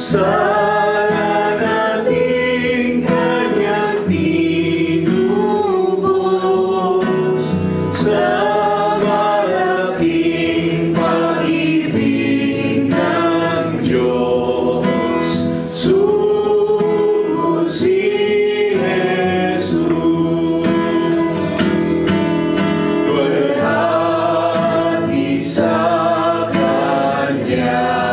Sana nating Kanyang tinubos sa malaking pag-ibig ng Diyos. Sugo si Jesus, walhati sa Kanya.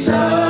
Sa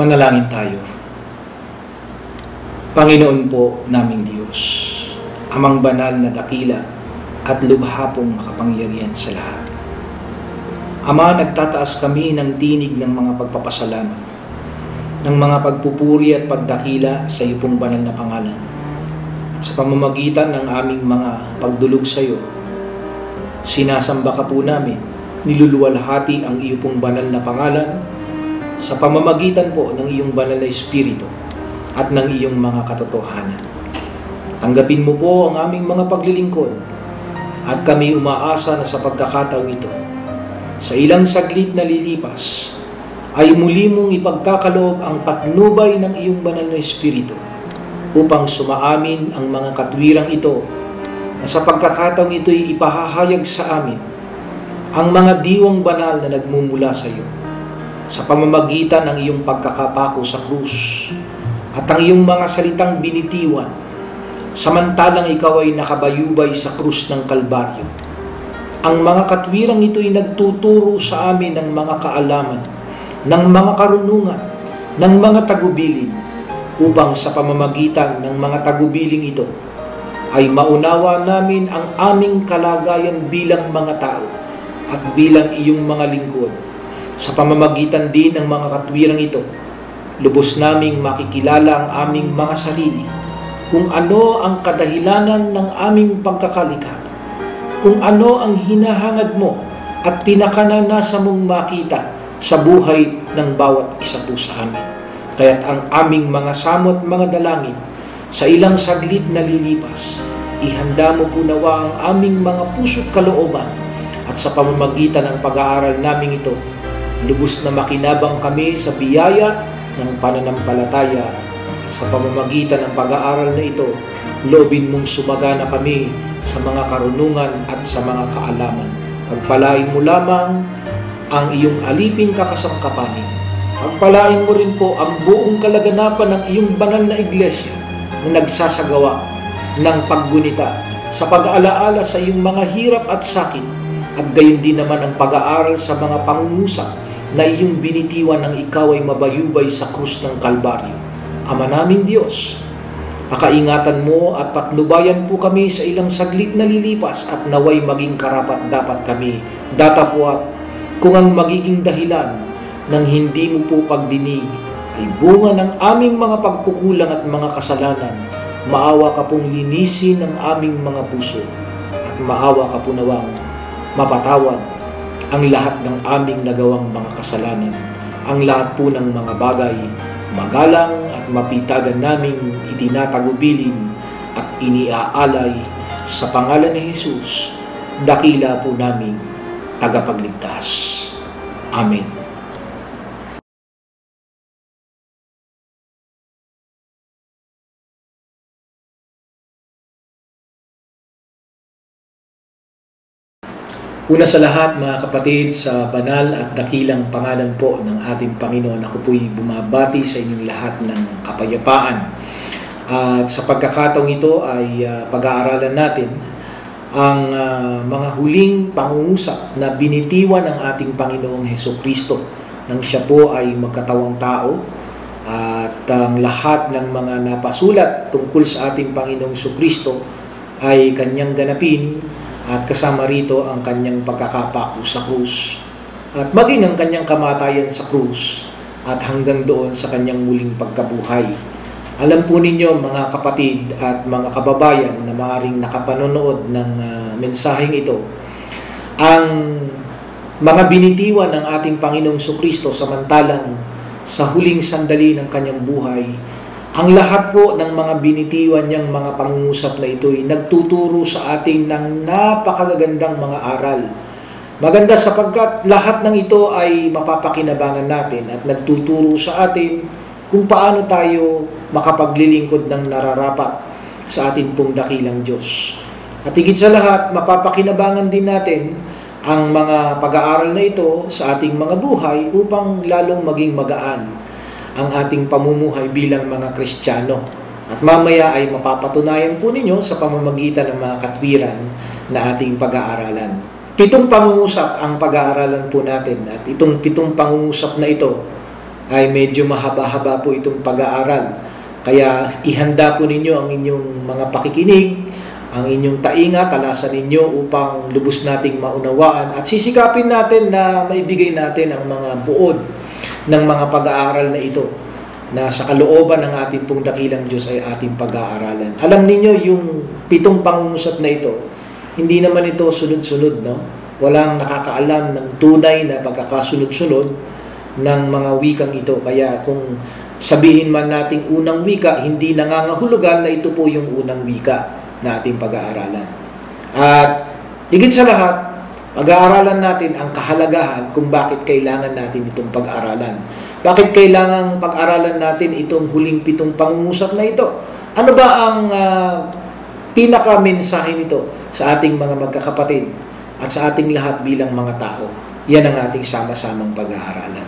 Manalangin tayo. Panginoon po naming Diyos, Amang banal na dakila at lubha pong makapangyarihan sa lahat. Ama, nagtataas kami ng tinig ng mga pagpapasalamat, ng mga pagpupuri at pagdakila sa iyo pong banal na pangalan. At sa pamamagitan ng aming mga pagdulog sa iyo, sinasamba ka po namin, niluluwalhati ang iyo pong banal na pangalan sa pamamagitan po ng iyong banal na Espiritu at ng iyong mga katotohanan. Tanggapin mo po ang aming mga paglilingkod at kami umaasa na sa pagkakataong ito, sa ilang saglit na lilipas, ay muli mong ipagkakaloob ang patnubay ng iyong banal na Espiritu upang sumaamin ang mga katwirang ito na sa pagkakataong ito'y ipahahayag sa amin ang mga diwang banal na nagmumula sa iyo sa pamamagitan ng iyong pagkakapako sa krus at ang iyong mga salitang binitiwan samantalang ikaw ay nakabayubay sa krus ng Kalbaryo. Ang mga katwirang ito'y nagtuturo sa amin ng mga kaalaman, ng mga karunungan, ng mga tagubilin upang sa pamamagitan ng mga tagubiling ito ay maunawa namin ang aming kalagayan bilang mga tao at bilang iyong mga lingkod. Sa pamamagitan din ng mga katwirang ito, lubos naming makikilala ang aming mga sarili, kung ano ang kadahilanan ng aming pagkakalika, kung ano ang hinahangad mo at pinakananasa mong makita sa buhay ng bawat isa po sa amin. Kaya't ang aming mga samot, mga dalangin, sa ilang saglit na lilipas, ihanda mo po nawa ang aming mga puso't kalooban at sa pamamagitan ng pag-aaral namin ito, lubos na makinabang kami sa biyaya ng pananampalataya at sa pamamagitan ng pag-aaral na ito, loobin mong sumagana kami sa mga karunungan at sa mga kaalaman. Pagpalain mo lamang ang iyong aliping kakasangkapanin. Pagpalain mo rin po ang buong kalaganapan ng iyong banal na iglesia na nagsasagawa ng paggunita sa pag-aalaala sa iyong mga hirap at sakit at gayon din naman ang pag-aaral sa mga pangungusap na iyong binitiwan ng ikaw ay mabayubay sa krus ng Kalbaryo. Ama naming Diyos, pakaingatan mo at patnubayan po kami sa ilang saglit na lilipas at naway maging karapat-dapat kami datapwat kung ang magiging dahilan ng hindi mo po pagdinig ay bunga ng aming mga pagkukulang at mga kasalanan. Maawa ka pong linisin ang aming mga puso at maawa ka po nawang mapatawad ang lahat ng aming nagawang mga kasalanan, ang lahat po ng mga bagay, magalang at mapitagan naming itinatagubilin at iniaalay sa pangalan ni Jesus, dakila po naming tagapagligtas. Amen. Una sa lahat, mga kapatid, sa banal at dakilang pangalan po ng ating Panginoon, ako po'y bumabati sa inyong lahat ng kapayapaan. At sa pagkakataong ito ay pag-aaralan natin ang mga huling pangungusap na binitiwan ng ating Panginoong Hesukristo nang siya po ay magkatawang tao at ang lahat ng mga napasulat tungkol sa ating Panginoong Hesukristo ay kanyang ganapin at kasama rito ang kanyang pagkakapako sa krus at maging ang kanyang kamatayan sa krus at hanggang doon sa kanyang muling pagkabuhay. Alam po ninyo mga kapatid at mga kababayan na maaaring nakapanonood ng mensaheng ito, ang mga binitiwan ng ating Panginoong Jesucristo samantalang sa huling sandali ng kanyang buhay, ang lahat po ng mga binitiwan niyang mga pangungusap na ito ay nagtuturo sa atin ng napakagagandang mga aral. Maganda sapagkat lahat ng ito ay mapapakinabangan natin at nagtuturo sa atin kung paano tayo makapaglilingkod ng nararapat sa atin pong dakilang Diyos. At higit sa lahat, mapapakinabangan din natin ang mga pag-aaral na ito sa ating mga buhay upang lalong maging magaan ang ating pamumuhay bilang mga Kristiyano. At mamaya ay mapapatunayan po ninyo sa pamamagitan ng mga katwiran na ating pag-aaralan. 7 pangungusap ang pag-aaralan po natin at itong 7 pangungusap na ito ay medyo mahaba-haba po itong pag-aaral. Kaya ihanda po ninyo ang inyong mga pakikinig, ang inyong tainga, talasan ninyo upang lubos nating maunawaan at sisikapin natin na maibigay natin ang mga buod ng mga pag-aaral na ito na sa kalooban ng ating pong dakilang Diyos ay ating pag-aaralan. Alam ninyo yung 7 pangungusap na ito, hindi naman ito sunod-sunod, no? Walang nakakaalam ng tunay na pagkakasunod-sunod ng mga wikang ito. Kaya kung sabihin man nating unang wika, hindi nangangahulugan na ito po yung unang wika na ating pag-aaralan. At higit sa lahat, pag-aaralan natin ang kahalagahan kung bakit kailangan natin itong pag-aaralan. Bakit kailangan pag-aaralan natin itong huling 7 pangungusap na ito? Ano ba ang pinaka-mensahe nito sa ating mga magkakapatid at sa ating lahat bilang mga tao? Yan ang ating sama-samang pag-aaralan.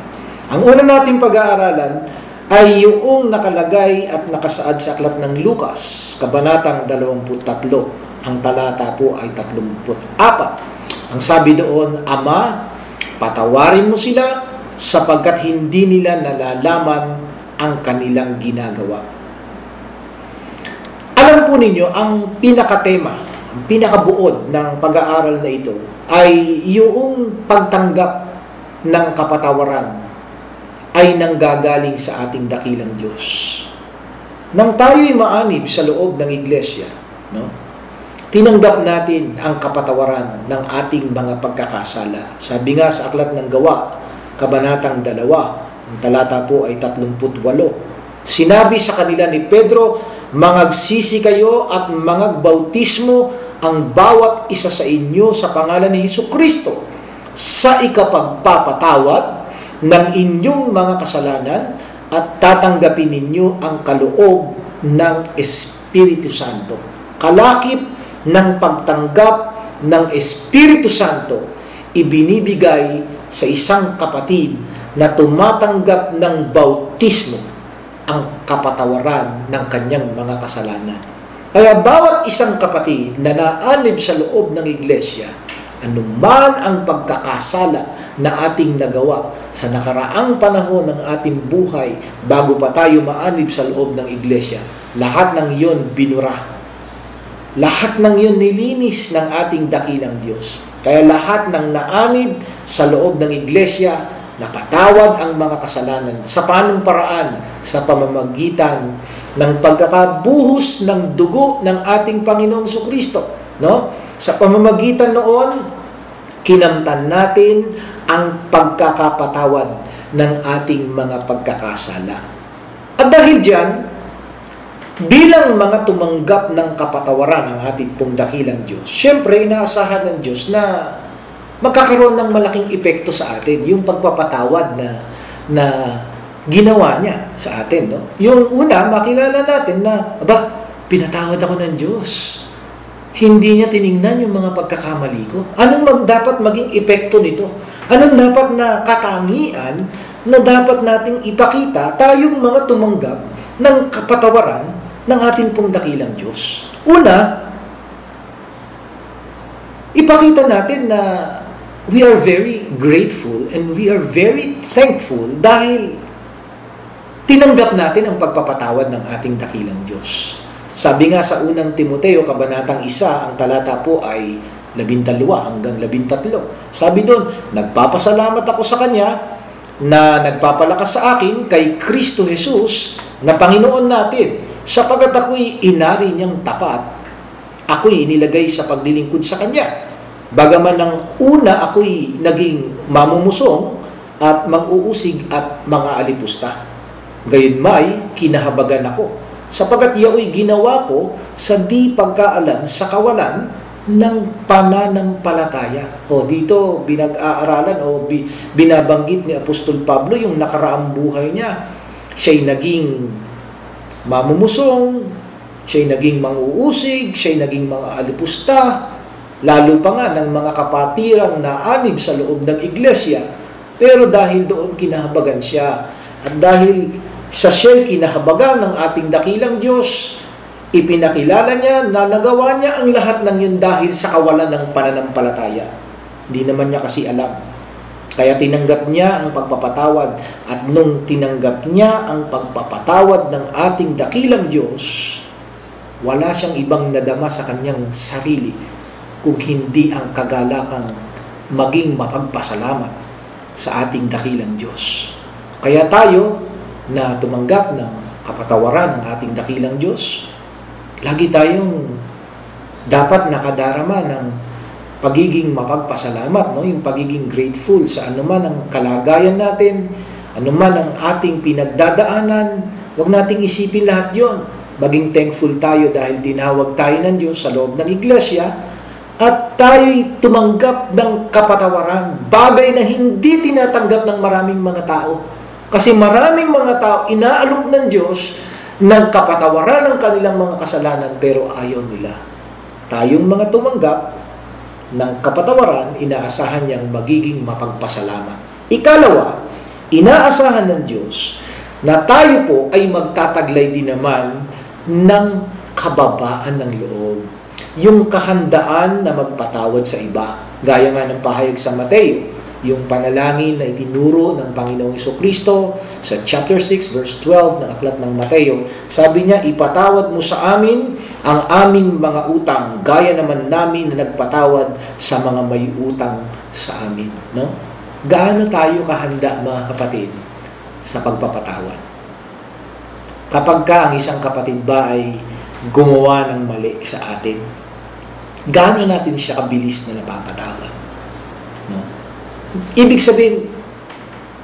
Ang una nating pag-aaralan ay yung nakalagay at nakasaad sa aklat ng Lucas, kabanatang 23. Ang talata po ay 34. Ang sabi doon, Ama, patawarin mo sila sapagkat hindi nila nalalaman ang kanilang ginagawa. Alam po ninyo, ang pinakatema, ang pinakabuod ng pag-aaral na ito ay yung pagtanggap ng kapatawaran ay nanggagaling sa ating dakilang Diyos. Nang tayo'y maanib sa loob ng iglesia, no? Tinanggap natin ang kapatawaran ng ating mga pagkakasala. Sabi nga sa aklat ng Gawa, kabanatang 2, ang talata po ay 38. Sinabi sa kanila ni Pedro, mangagsisi kayo at mangagbautismo ang bawat isa sa inyo sa pangalan ni Hesukristo sa ikapagpapatawad ng inyong mga kasalanan at tatanggapin ninyo ang kaloob ng Espiritu Santo. Kalakip ng pagtanggap ng Espiritu Santo ibinibigay sa isang kapatid na tumatanggap ng bautismo ang kapatawaran ng kanyang mga kasalanan. Kaya bawat isang kapatid na naanib sa loob ng iglesia, anuman ang pagkakasala na ating nagawa sa nakaraang panahon ng ating buhay bago pa tayo maanib sa loob ng iglesia, lahat ng iyon binura. Lahat ng iyon nilinis ng ating dakilang Diyos. Kaya lahat ng naanib sa loob ng iglesia, napatawad ang mga kasalanan. Sa paanong paraan? Sa pamamagitan ng pagkakabuhos ng dugo ng ating Panginoong Jesucristo. No? Sa pamamagitan noon, kinamtan natin ang pagkakapatawad ng ating mga pagkakasala. At dahil diyan, bilang mga tumanggap ng kapatawaran ng ating pong dakilang Diyos, syempre inaasahan ng Diyos na magkakaroon ng malaking epekto sa atin yung pagpapatawad na ginawa niya sa atin. No? Yung una, makilala natin na, pinatawad ako ng Diyos. Hindi niya tiningnan yung mga pagkakamali ko. Anong dapat maging epekto nito? Anong dapat na katangian na dapat nating ipakita tayong mga tumanggap ng kapatawaran ng ating pong dakilang Diyos? Una, ipakita natin na we are very grateful and we are very thankful dahil tinanggap natin ang pagpapatawad ng ating dakilang Diyos. Sabi nga sa unang Timoteo, kabanatang 1, ang talata po ay 12 hanggang 13. Sabi doon, nagpapasalamat ako sa Kanya na nagpapalakas sa akin kay Kristo Jesus na Panginoon natin, sapagkat ako'y inari niyang tapat. Ako'y inilagay sa paglilingkod sa Kanya. Bagaman ng una ako'y naging mamumusong at mang-uusig at mga alipusta. Gayunmay, kinahabagan ako, sapagkat yaoy ginawa ko sa di pagkaalam sa kawalan ng pananampalataya. O dito, binag-aaralan o binabanggit ni Apostol Pablo yung nakaraang buhay niya. Siya'y naging mamumusong, siya'y naging mang-uusig, siya'y naging mga alipusta, lalo pa nga ng mga kapatirang naanib sa loob ng iglesia. Pero dahil doon kinahabagan siya, at dahil sa siya'y kinahabagan ng ating dakilang Diyos, ipinakilala niya na nagawa niya ang lahat ng yun dahil sa kawalan ng pananampalataya. Hindi naman niya kasi alam Kaya tinanggap niya ang pagpapatawad. At nung tinanggap niya ang pagpapatawad ng ating dakilang Diyos, wala siyang ibang nadama sa kanyang sarili kung hindi ang kagalakang maging mapagpasalamat sa ating dakilang Diyos. Kaya tayo na tumanggap ng kapatawaran ng ating dakilang Diyos, lagi tayong dapat nakadarama ng pagiging mapagpasalamat, no? Yung pagiging grateful sa anuman ang kalagayan natin, anuman ang ating pinagdadaanan, huwag nating isipin lahat yon. Maging thankful tayo dahil tinawag tayo ng Diyos sa loob ng iglesia at tayo'y tumanggap ng kapatawaran, bagay na hindi tinatanggap ng maraming mga tao. Kasi maraming mga tao inaalok ng Diyos ng kapatawaran ng kanilang mga kasalanan pero ayaw nila. Tayong mga tumanggap ng kapatawaran, inaasahan niyang magiging mapagpasalamat. Ikalawa, inaasahan ng Diyos na tayo po ay magtataglay din naman ng kababaan ng loob. Yung kahandaan na magpatawad sa iba. Gaya nga ng pahayag sa Mateo, yung panalangin na itinuro ng Panginoong Jesucristo sa chapter 6 verse 12 ng aklat ng Mateo. Sabi niya, ipatawad mo sa amin ang aming mga utang, gaya naman namin na nagpatawad sa mga may utang sa amin. No? Gaano tayo kahanda, mga kapatid, sa pagpapatawad? Kapag ang isang kapatid ba ay gumawa ng mali sa atin, gaano natin siya kabilis na napapatawad? No? Ibig sabihin,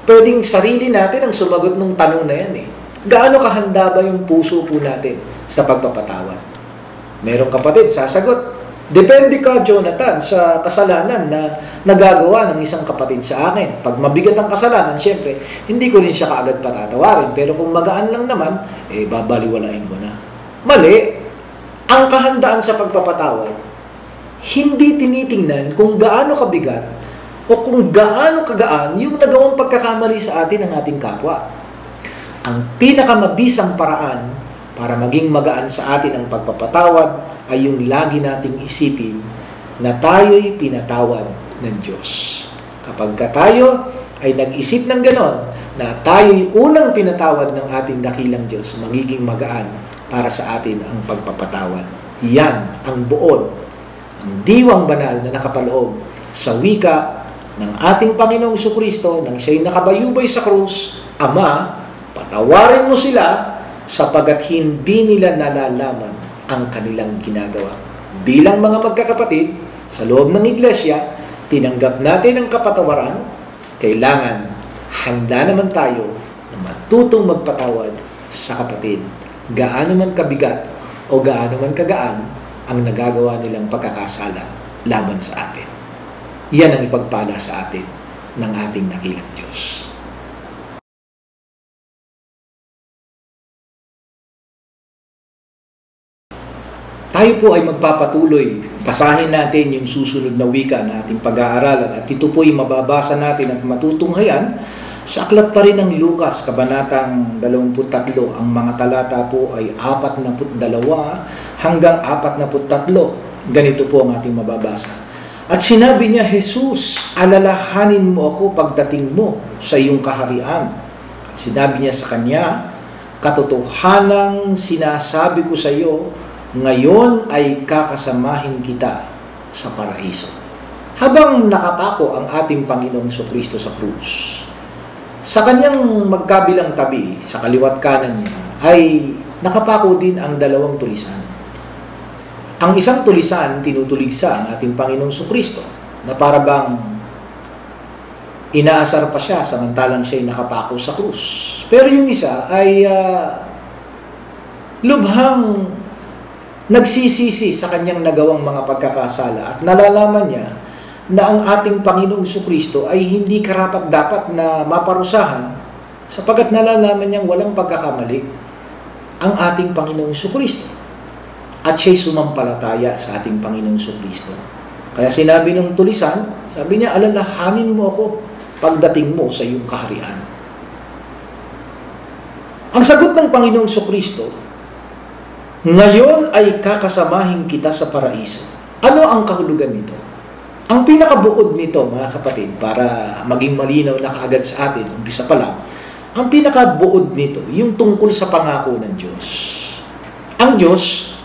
pwedeng sarili natin ang sumagot ng tanong na yan eh. Gaano kahanda ba yung puso po natin sa pagpapatawad? Merong kapatid, sasagot, depende ka, Jonathan, sa kasalanan na nagagawa ng isang kapatid sa akin. Pag mabigat ang kasalanan, syempre, hindi ko rin siya kaagad patatawarin. Pero kung magaan lang naman, babaliwalain ko na. Mali, ang kahandaan sa pagpapatawad, hindi tinitingnan kung gaano kabigat o kung gaano kagaan yung nagawang pagkakamali sa atin ng ating kapwa. Ang pinakamabisang paraan para maging magaan sa atin ang pagpapatawad ay yung lagi nating isipin na tayo'y pinatawad ng Diyos. Kapag tayo ay nag-isip ng ganon, na tayo'y unang pinatawad ng ating dakilang Diyos, magiging magaan para sa atin ang pagpapatawad. Yan ang buod, ang diwang banal na nakapaloob sa wika ng ating Panginoong Jesucristo nang siya'y nakabayubay sa krus. Ama, patawarin mo sila sapagat hindi nila nalalaman ang kanilang ginagawa. Bilang mga magkakapatid, sa loob ng iglesia, tinanggap natin ang kapatawaran, kailangan handa naman tayo na matutong magpatawad sa kapatid. Gaano man kabigat o gaano man kagaan ang nagagawa nilang pagkakasala laban sa atin. Yan ang ipagpala sa atin ng ating dakilang Diyos. Tayo po ay magpapatuloy. Basahin natin yung susunod na wika na ating pag-aaralan at ito po ay mababasa natin at matutunghayan sa aklat pa rin ng Lucas, kabanatang 23. Ang mga talata po ay 42 hanggang 43. Ganito po ang ating mababasa. At sinabi niya, Jesus, alalahanin mo ako pagdating mo sa iyong kaharian. At sinabi niya sa kanya, katotohanang sinasabi ko sa iyo, ngayon ay kakasamahin kita sa paraiso. Habang nakapako ang ating Panginoong Jesucristo sa krus, sa kanyang magkabilang tabi, sa kaliwat kanan niya, ay nakapako din ang dalawang tulisan. Ang isang tulisan, tinutuligsa ang ating Panginoong Jesucristo, na para bang inaasar pa siya samantalang siya'y nakapako sa krus. Pero yung isa ay lubhang nagsisisi sa kanyang nagawang mga pagkakasala at nalalaman niya na ang ating Panginoong Jesucristo ay hindi karapat-dapat na maparusahan sapagat nalalaman niyang walang pagkakamali ang ating Panginoong Jesucristo. At siya'y sumampalataya sa ating Panginoong Jesucristo. Kaya sinabi ng tulisan, sabi niya, alalahanin mo ako pagdating mo sa iyong kaharian. Ang sagot ng Panginoong Jesucristo, ngayon ay kakasamahin kita sa paraiso. Ano ang kahulugan nito? Ang pinakabuod nito, mga kapatid, para maging malinaw na kaagad sa atin, umpisa pa lang, ang pinakabuod nito, yung tungkol sa pangako ng Diyos. Ang Diyos,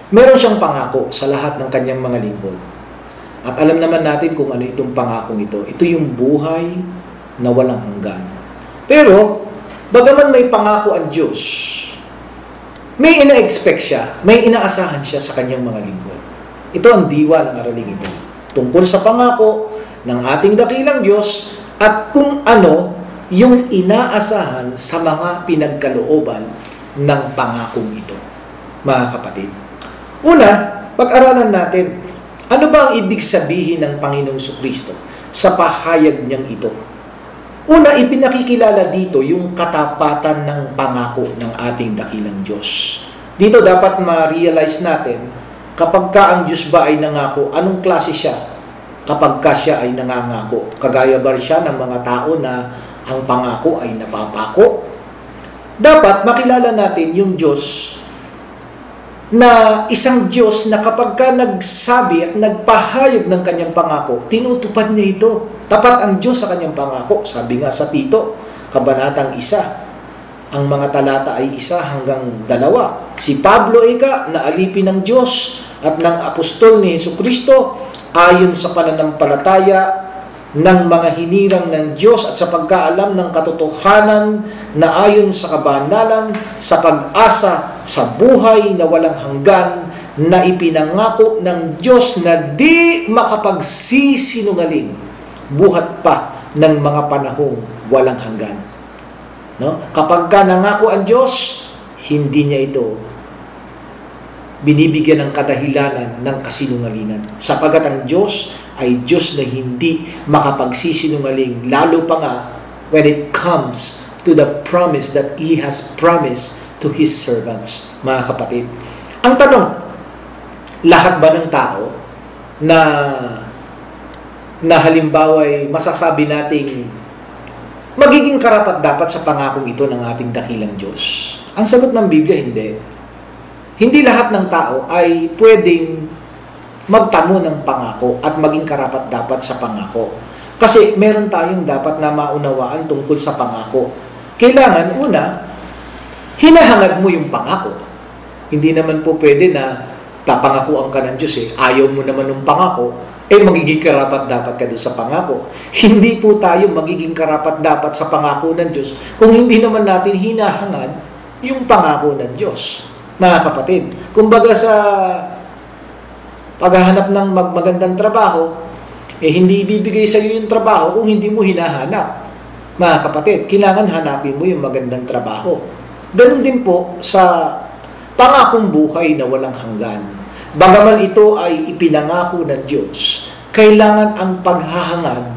meron siyang pangako sa lahat ng kanyang mga lingkod. At alam naman natin kung ano itong pangakong ito. Ito yung buhay na walang hanggan. Pero, bagaman may pangako ang Diyos, may ina-expect siya, may inaasahan siya sa kanyang mga lingkod. Ito ang diwa ng araling ito. Tungkol sa pangako ng ating dakilang Diyos at kung ano yung inaasahan sa mga pinagkalooban ng pangakong ito. Mga kapatid. Una, pag-aralan natin, ano ba ang ibig sabihin ng Panginoong Jesucristo sa pahayag niyang ito? Una, ipinakikilala dito yung katapatan ng pangako ng ating dakilang Diyos. Dito dapat ma-realize natin, kapag ka ang Diyos ba ay nangako, anong klase siya? Kapag ka siya ay nangangako, kagaya ba siya ng mga tao na ang pangako ay napapako? Dapat makilala natin yung Diyos na isang Diyos na kapag ka nagsabi at nagpahayag ng kanyang pangako, tinutupad niya ito. Tapat ang Diyos sa kanyang pangako. Sabi nga sa Tito, kabanatang 1, ang mga talata ay 1 hanggang 2. Si Pablo ika, na alipin ng Diyos at ng apostol ni Jesucristo, ayon sa pananampalataya ng mga hinirang ng Diyos at sa pagkaalam ng katotohanan na ayon sa kabanalan, sa pag-asa sa buhay na walang hanggan na ipinangako ng Diyos na di makapagsisinungaling buhat pa ng mga panahong walang hanggan. No? Kapag ka nangako ang Diyos, hindi niya ito binibigyan ng kadahilanan ng kasinungalingan. Sapagat ang Diyos ay Diyos na hindi makapagsisinungaling, lalo pa nga when it comes to the promise that He has promised to His servants. Mga kapatid, ang tanong, lahat ba ng tao na halimbawa ay masasabi nating magiging karapat-dapat sa pangakong ito ng ating dakilang Diyos? Ang sagot ng Biblia, hindi. Hindi lahat ng tao ay pwedeng magtamo ng pangako at maging karapat-dapat sa pangako. Kasi meron tayong dapat na maunawaan tungkol sa pangako. Kailangan, una, hinahangad mo yung pangako. Hindi naman po pwede na papangakuan ka ng Diyos ayaw mo naman ng pangako, magiging karapat-dapat ka doon sa pangako. Hindi po tayo magiging karapat-dapat sa pangako ng Diyos kung hindi naman natin hinahangad yung pangako ng Diyos. Mga kapatid, kumbaga sa paghahanap ng magandang trabaho, hindi ibibigay sa iyo yung trabaho kung hindi mo hinahanap. Mga kapatid, kailangan hanapin mo yung magandang trabaho. Ganun din po sa pangakong buhay na walang hanggan. Bagaman ito ay ipinangako ng Diyos, kailangan ang paghahangad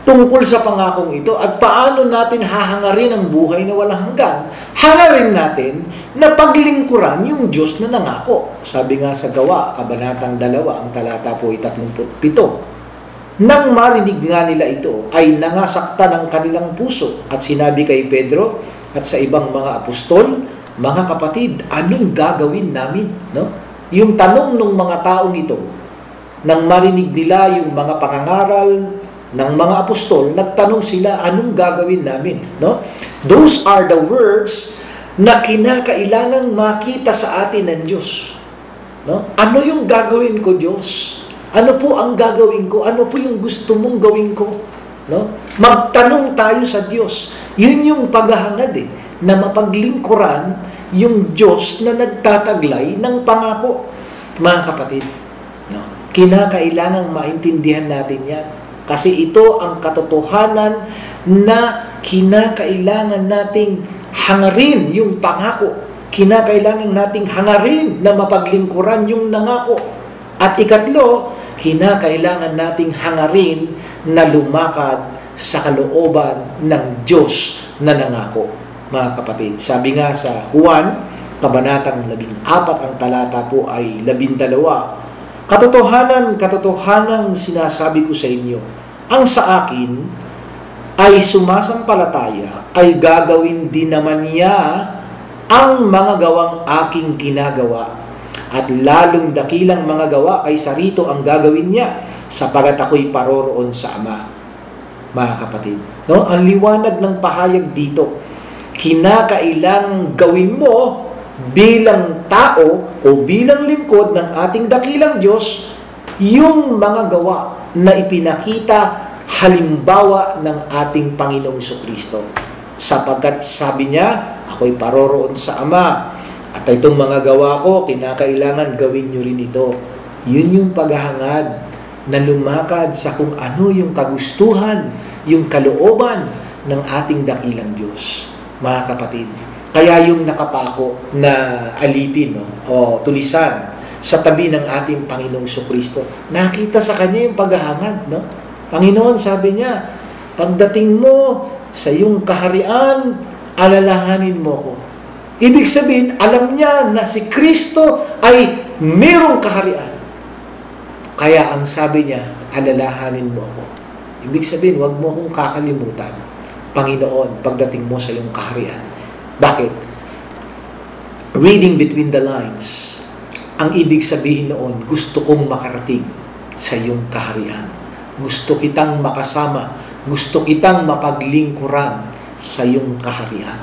tungkol sa pangakong ito at paano natin hahangarin ang buhay na walang hanggan. Hangarin natin na paglingkuran yung Diyos na nangako. Sabi nga sa Gawa, kabanatang 2, ang talata po ay 37. Nang marinig nga nila ito, ay nangasakta ng kanilang puso at sinabi kay Pedro at sa ibang mga apostol, mga kapatid, anong gagawin namin? No? Yung tanong ng mga taong ito, nang marinig nila yung mga pangangaral ng mga apostol, nagtanong sila, anong gagawin namin? No? Those are the words na kinakailangang makita sa atin ng Diyos. No? Ano yung gagawin ko, Diyos? Ano po ang gagawin ko? Ano po yung gusto mong gawin ko? No? Magtanong tayo sa Diyos. Yun yung paghahangad na mapaglingkuran yung Diyos na nagtataglay ng pangako. Mga kapatid, no? Kinakailangang maintindihan natin yan. Kasi ito ang katotohanan na kinakailangan nating hangarin yung pangako. Kinakailangan nating hangarin na mapaglingkuran yung nangako. At ikatlo, kinakailangan nating hangarin na lumakad sa kalooban ng Diyos na nangako. Mga kapatid, sabi nga sa Juan, kabanatang 14, ang talata po ay 12, Katotohanan sinasabi ko sa inyo, ang sa akin ay sumasampalataya, ay gagawin din naman niya ang mga gawang aking ginagawa. at lalong dakilang mga gawa kaysa rito ang gagawin niya, sapagat ako'y paroroon sa Ama. Mga kapatid, no? Ang liwanag ng pahayag dito, kinakailangang gawin mo bilang tao o bilang lingkod ng ating dakilang Diyos yung mga gawa na ipinakita halimbawa ng ating Panginoong Jesucristo. Sapagkat sabi niya, ako'y paroroon sa Ama, at itong mga gawa ko, kinakailangan gawin nyo rin ito. Yun yung paghahangad na lumakad sa kung ano yung kagustuhan, yung kalooban ng ating dakilang Diyos. Mga kapatid, kaya yung nakapako na alipin, no, o tulisan sa tabi ng ating Panginoong Jesucristo, nakita sa kanya yung paghahangad, no? Panginoon, sabi niya, pagdating mo sa iyong kaharian, alalahanin mo ko. Ibig sabihin, alam niya na si Kristo ay mayroong kaharian. Kaya ang sabi niya, alalahanin mo ako. Ibig sabihin, huwag mo akong kakalimutan, Panginoon, pagdating mo sa iyong kaharian. Bakit? Reading between the lines, ang ibig sabihin noon, gusto kong makarating sa iyong kaharian. Gusto kitang makasama, gusto kitang mapaglingkuran sa iyong kaharian.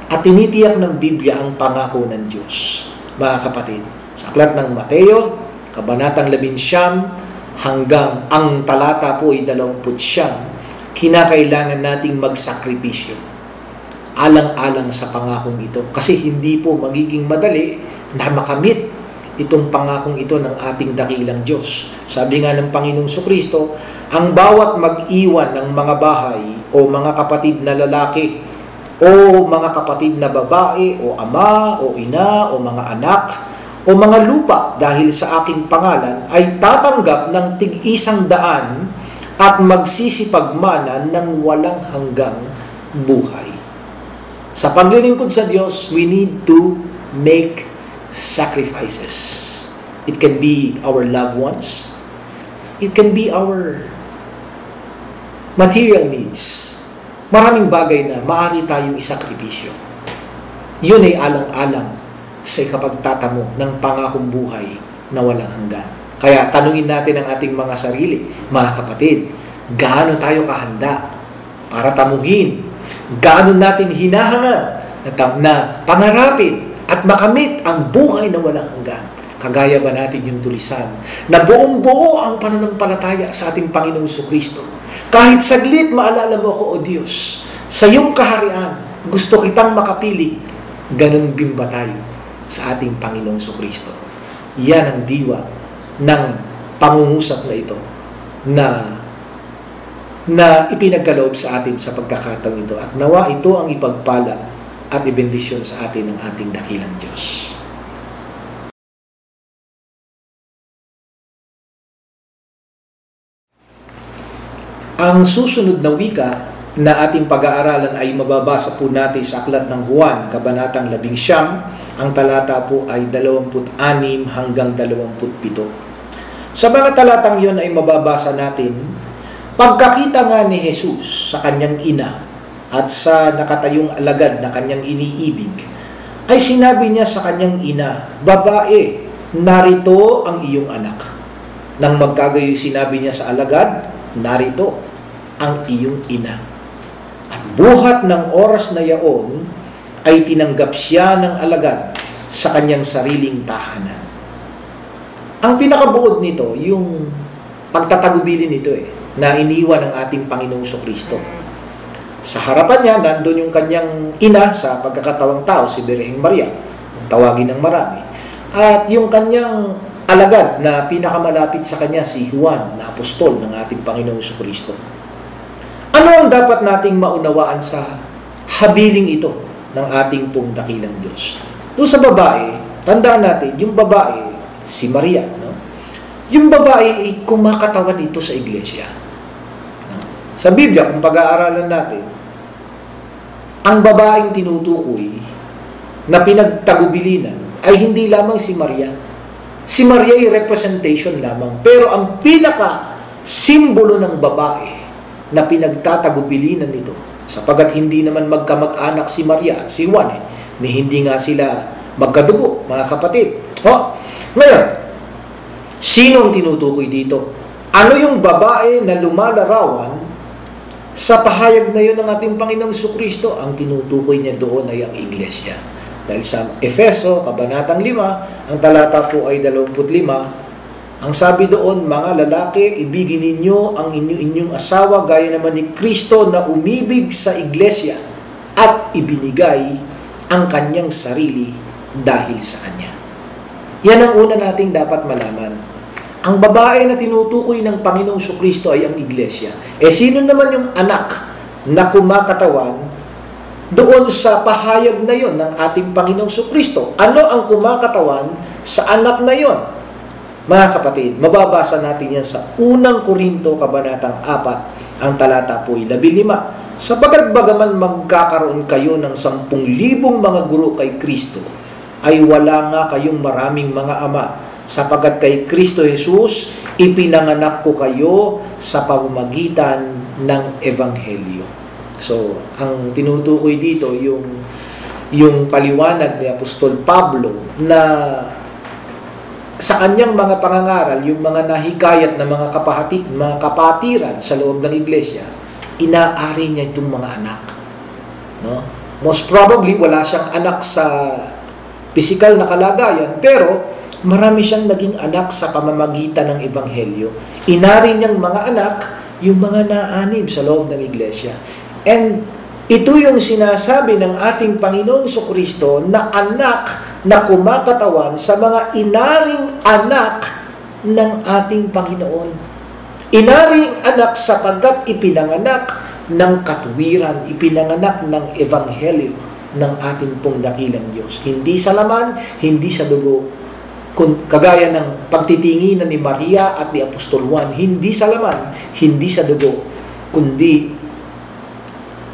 At tinitiyak ng Biblia ang pangako ng Diyos. Mga kapatid, sa aklat ng Mateo, kabanatang 11 hanggang ang talata po ay 29, kinakailangan nating magsakripisyo. Alang-alang sa pangakong ito. Kasi hindi po magiging madali na makamit itong pangakong ito ng ating dakilang Diyos. Sabi nga ng Panginoong Jesucristo, ang bawat mag-iwan ng mga bahay o mga kapatid na lalaki o mga kapatid na babae o ama o ina o mga anak o mga lupa dahil sa aking pangalan ay tatanggap ng tig-100 at magsisipagmanan ng walang hanggang buhay. Sa paglilingkod sa Diyos, we need to make sacrifices. It can be our loved ones. It can be our material needs. Maraming bagay na maaari tayong isakripisyo. Yun ay alang-alang sa ikapagtatamo ng pangakong buhay na walang hanggan. Kaya tanungin natin ang ating mga sarili, mga kapatid, gaano tayo kahanda para tamuhin? Gaano natin hinahangad na pangarapin at makamit ang buhay na walang hanggan? Kagaya ba natin yung tulisan na buong-buo ang pananampalataya sa ating Panginoong Jesucristo? Kahit saglit, maalala mo ko, O Diyos, sa iyong kaharian, gusto kitang makapiling. Ganun din ba tayo sa ating Panginoong Jesucristo? Yan ang diwa ng pangungusap na ito na ipinagkaloob sa atin sa pagkakataong ito. At nawa ito ang ipagpala at ibendisyon sa atin ng ating dakilang Diyos. Ang susunod na wika na ating pag-aaralan ay mababasa po natin sa aklat ng Juan, kabanatang 11, ang talata po ay 26 hanggang 27. Sa mga talatang yon ay mababasa natin, pagkakita nga ni Jesus sa kanyang ina at sa nakatayong alagad na kanyang iniibig, ay sinabi niya sa kanyang ina, babae, narito ang iyong anak. Nang magkagayoy sinabi niya sa alagad, narito ang iyong ina. At buhat ng oras na yaon, ay tinanggap siya ng alagad sa kanyang sariling tahanan. Ang pinakabuod nito, yung pagtatagubilin nito na iniwan ng ating Panginoong Jesucristo. Sa harapan niya, nandun yung kanyang ina sa pagkakatawang tao, si Birheng Maria, tawagin ng marami. At yung kanyang alagad na pinakamalapit sa kanya, si Juan, na apostol ng ating Panginoong Jesucristo. Ano ang dapat nating maunawaan sa habiling ito ng ating pong dakilang Diyos? Doon sa babae, tandaan natin, yung babae, si Maria, no? Yung babae ay kumakatawan ito sa iglesia. Sa Biblia, kung pag-aaralan natin, ang babaeng tinutukoy na pinagtagubilinan ay hindi lamang si Maria. Si Maria ay representation lamang. Pero ang pinaka-simbolo ng babae na pinagtatagubilinan nito, sapagat hindi naman magkamag-anak si Maria at si Juan, ni hindi nga sila magkadugo, mga kapatid. Ngayon, sino ang tinutukoy dito? Ano yung babae na lumalarawan sa pahayag na yun ng ating Panginoong Jesucristo? Ang tinutukoy niya doon ay ang iglesia. Dahil sa Efeso, Kabanatang 5, ang talata po ay 25, ang sabi doon, mga lalaki, ibigin ninyo ang inyong asawa gaya naman ni Kristo na umibig sa iglesia at ibinigay ang kanyang sarili dahil sa kanya. Yan ang una nating dapat malaman. Ang babae na tinutukoy ng Panginoong Jesucristo ay ang iglesia. Sino naman yung anak na kumakatawan doon sa pahayag na yon ng ating Panginoong Jesucristo? Ano ang kumakatawan sa anak na yon? Mga kapatid, mababasa natin yan sa unang Korinto, Kabanatang 4, ang talata po ay 15. Sapagat bagaman magkakaroon kayo ng 10,000 mga guro kay Kristo, ay wala nga kayong maraming mga ama, sapagat kay Kristo Jesus, ipinanganak ko kayo sa pamamagitan ng Ebanghelyo. So, ang tinutukoy dito, yung paliwanag ni Apostol Pablo na sa kanyang mga pangangaral, yung mga nahikayat na mga kapatiran sa loob ng iglesia, inaari niya itong mga anak. No? Most probably, wala siyang anak sa physical na kalagayan, pero marami siyang naging anak sa pamamagitan ng Ebanghelyo. Inari niyang mga anak, yung mga naanib sa loob ng iglesia. And ito yung sinasabi ng ating Panginoong Jesucristo na anak na kumakatawan sa mga inaring anak ng ating Panginoon. Inaring anak sapagkat ipinanganak ng katuwiran, ipinanganak ng Ebanghelyo ng ating pong dakilang Diyos. Hindi sa laman, hindi sa dugo, kagaya ng pagtitinginan ni Maria at ni Apostol Juan, hindi sa laman, hindi sa dugo, kundi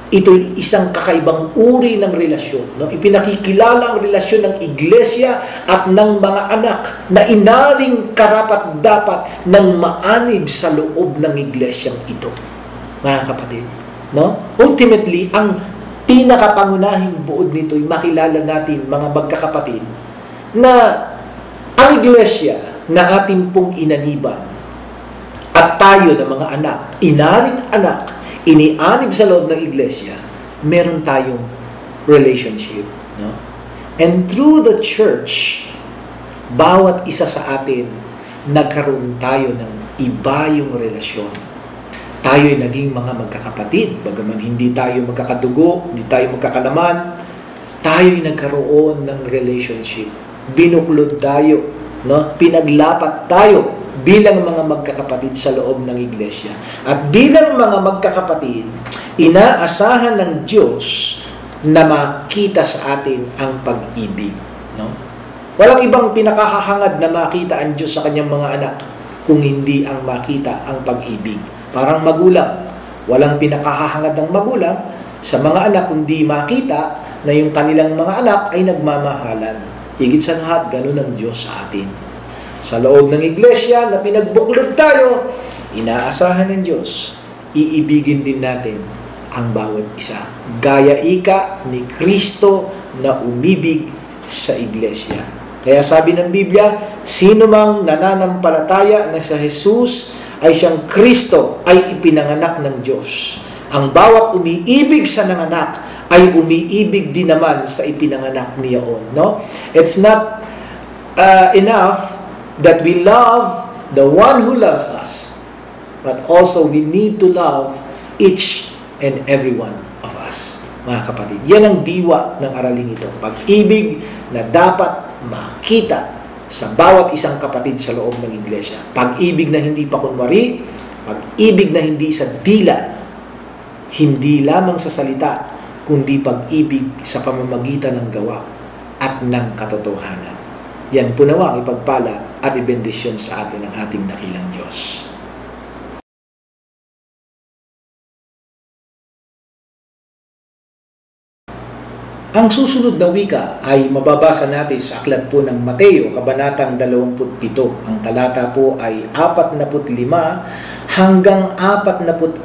ito'y isang kakaibang uri ng relasyon. No? Ipinakikilala ang relasyon ng iglesia at ng mga anak na inaring karapat-dapat ng maanib sa loob ng iglesyang ito. Mga kapatid, no? Ultimately, ang pinakapangunahing buod nito'y makilala natin, mga magkakapatid, na ang iglesia na ating pong inaniban at tayo na mga anak, inaring anak, inianib sa loob ng iglesia, meron tayong relationship. No? And through the church, bawat isa sa atin, nagkaroon tayo ng iba yung relasyon. Tayo'y naging mga magkakapatid, bagaman hindi tayo magkakadugo, hindi tayo magkakalaman, tayo'y nagkaroon ng relationship. Binuklod tayo, no? Pinaglapat tayo bilang mga magkakapatid sa loob ng iglesia. At bilang mga magkakapatid, inaasahan ng Diyos na makita sa atin ang pag-ibig. No? Walang ibang pinakahahangad na makita ang Diyos sa kanyang mga anak kung hindi ang makita ang pag-ibig. Parang magulang. Walang pinakahahangad ng magulang sa mga anak kundi makita na yung kanilang mga anak ay nagmamahalan. Higit sa lahat, ganun ang Diyos sa atin. Sa loob ng iglesia na pinagbuklod tayo, inaasahan ng Diyos, iibigin din natin ang bawat isa. Gaya ika ni Kristo na umibig sa iglesia. Kaya sabi ng Biblia, sino mang nananampalataya na sa Jesus ay siyang Kristo ay ipinanganak ng Diyos. Ang bawat umiibig sa nanganak ay umiibig din naman sa ipinanganak niyaon. No? It's not enough that we love the one who loves us, but also we need to love each and every one of us. Mga kapatid, yan ang diwa ng araling ito. Pag-ibig na dapat makita sa bawat isang kapatid sa loob ng iglesia. Pag-ibig na hindi pakunwari, pag-ibig na hindi sa dila, hindi lamang sa salita, kundi pag-ibig sa pamamagitan ng gawa at ng katotohanan. Yan po nawa ang ipagpala at ibendisyon sa atin ng ating dakilang Diyos. Ang susunod na wika ay mababasa natin sa aklat po ng Mateo, Kabanatang 27. Ang talata po ay 45 hanggang 46.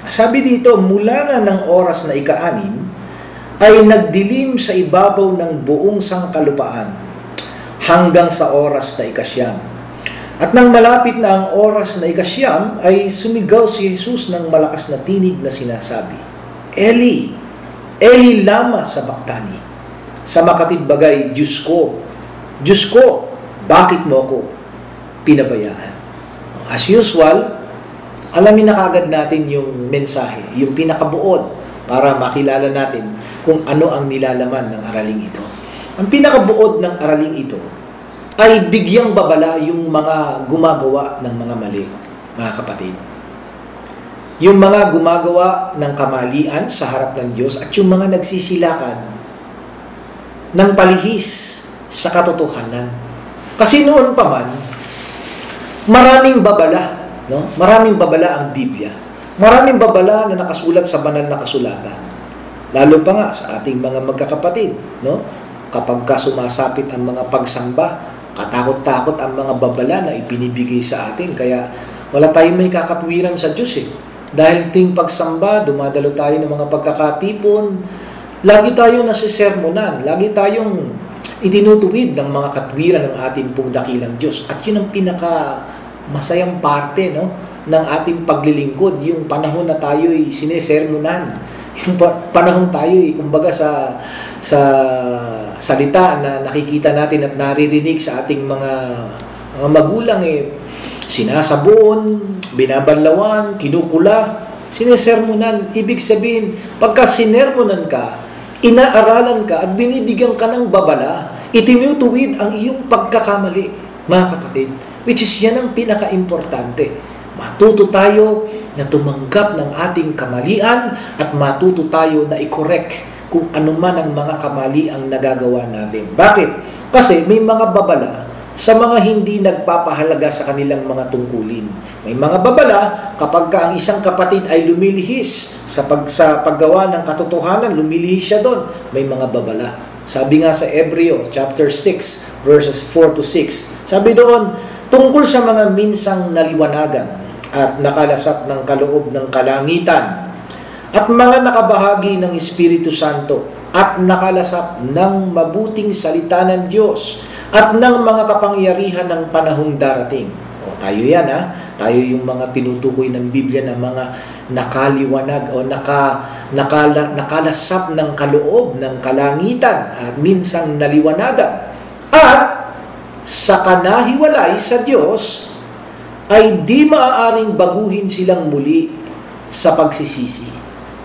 Sabi dito, mula na ng oras na ika-6, ay nagdilim sa ibabaw ng buong sangkalupaan, hanggang sa oras na ikasyam. At nang malapit na ang oras na ikasyam, ay sumigaw si Jesus ng malakas na tinig na sinasabi, Eli, Eli lama sabachthani. Sa makatid bagay, Diyos ko, bakit mo ako pinabayaan? As usual, alamin na kagad natin yung mensahe, yung pinakabuod, para makilala natin kung ano ang nilalaman ng araling ito. Ang pinakabuod ng araling ito ay bigyang babala yung mga gumagawa ng mga mali, mga kapatid. Yung mga gumagawa ng kamalian sa harap ng Diyos at yung mga nagsisilakan ng palihis sa katotohanan. Kasi noon pa man, maraming babala, no? Maraming babala ang Biblia. Maraming babala na nakasulat sa banal na kasulatan. Lalo pa nga sa ating mga magkakapatid, no? Kapag ka sumasapit ang mga pagsamba, katakot-takot ang mga babala na ipinibigay sa atin. Kaya wala tayong may kakatwiran sa Diyos eh. Dahil ting pagsamba, dumadalo tayo ng mga pagkakatipon, lagi tayong nasisermonan, lagi tayong itinutuwid ng mga katwiran ng ating pong dakilang Diyos. At yun ang pinaka masayang parte, no, ng ating paglilingkod, yung panahon na tayo'y sinesermonan. Yung panahon tayo'y, kumbaga sa salita na nakikita natin at naririnig sa ating mga magulang, sinasabuon, binabanlawan, kinukula, sinesermonan. Ibig sabihin, pagka sinermonan ka, inaaralan ka at binibigyan ka ng babala, itinutuwid ang iyong pagkakamali, mga kapatid. Which is yan ang pinaka-importante. Matuto tayo na tumanggap ng ating kamalian at matuto tayo na i-correct kung ano man ang mga kamali ang nagagawa natin. Bakit? Kasi may mga babala sa mga hindi nagpapahalaga sa kanilang mga tungkulin. May mga babala kapag ka ang isang kapatid ay lumilihis sa paggawa ng katotohanan, lumilihis siya doon. May mga babala. Sabi nga sa Hebreo chapter 6 verses 4 to 6. Sabi doon, tungkol sa mga minsang naliwanagan at nakalasap ng kaloob ng kalangitan at mga nakabahagi ng Espiritu Santo at nakalasap ng mabuting salita ng Diyos at ng mga kapangyarihan ng panahong darating. O tayo yan ha, tayo yung mga tinutukoy ng Biblia na mga nakaliwanag o nakalasap ng kaloob ng kalangitan at minsang naliwanagan at sa kanahiwalay sa Diyos ay di maaaring baguhin silang muli sa pagsisisi.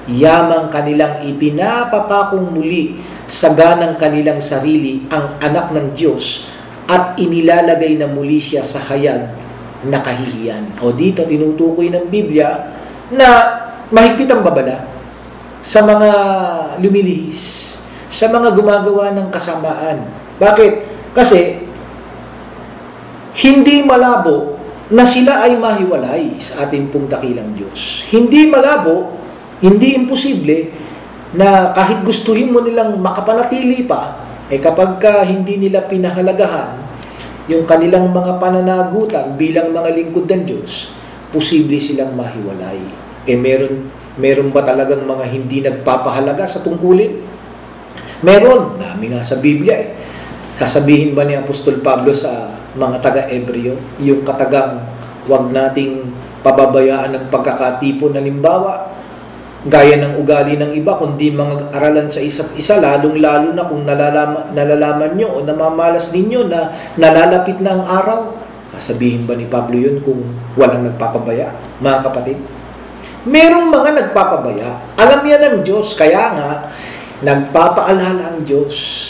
Yamang kanilang ipinapapakong muli sa ganang kanilang sarili ang anak ng Diyos at inilalagay na muli siya sa hayag na kahihiyan. O dito tinutukoy ng Biblia na mahigpit ang babala sa mga lumilihis, sa mga gumagawa ng kasamaan. Bakit? Kasi hindi malabo na sila ay mahiwalay sa ating pong dakilang Diyos. Hindi malabo, hindi imposible na kahit gustuhin mo nilang makapanatili pa, kapag hindi nila pinahalagahan yung kanilang mga pananagutan bilang mga lingkod ng Diyos, posible silang mahiwalay. Meron ba talagang mga hindi nagpapahalaga sa tungkulin? Meron. Dami nga sa Biblia Sasabihin ba ni Apostol Pablo sa mga taga-Hebreo, yung katagang wag nating pababayaan ng pagkakatipon, halimbawa, gaya ng ugali ng iba, kundi mga aralan sa isa't isa, lalong-lalo na kung nalalaman nyo o namamalas ninyo na nalalapit na ang araw. Sasabihin ba ni Pablo yun kung walang nagpapabaya, mga kapatid? Merong mga nagpapabaya. Alam yan ng Diyos, kaya nga, nagpapaalala ang Diyos.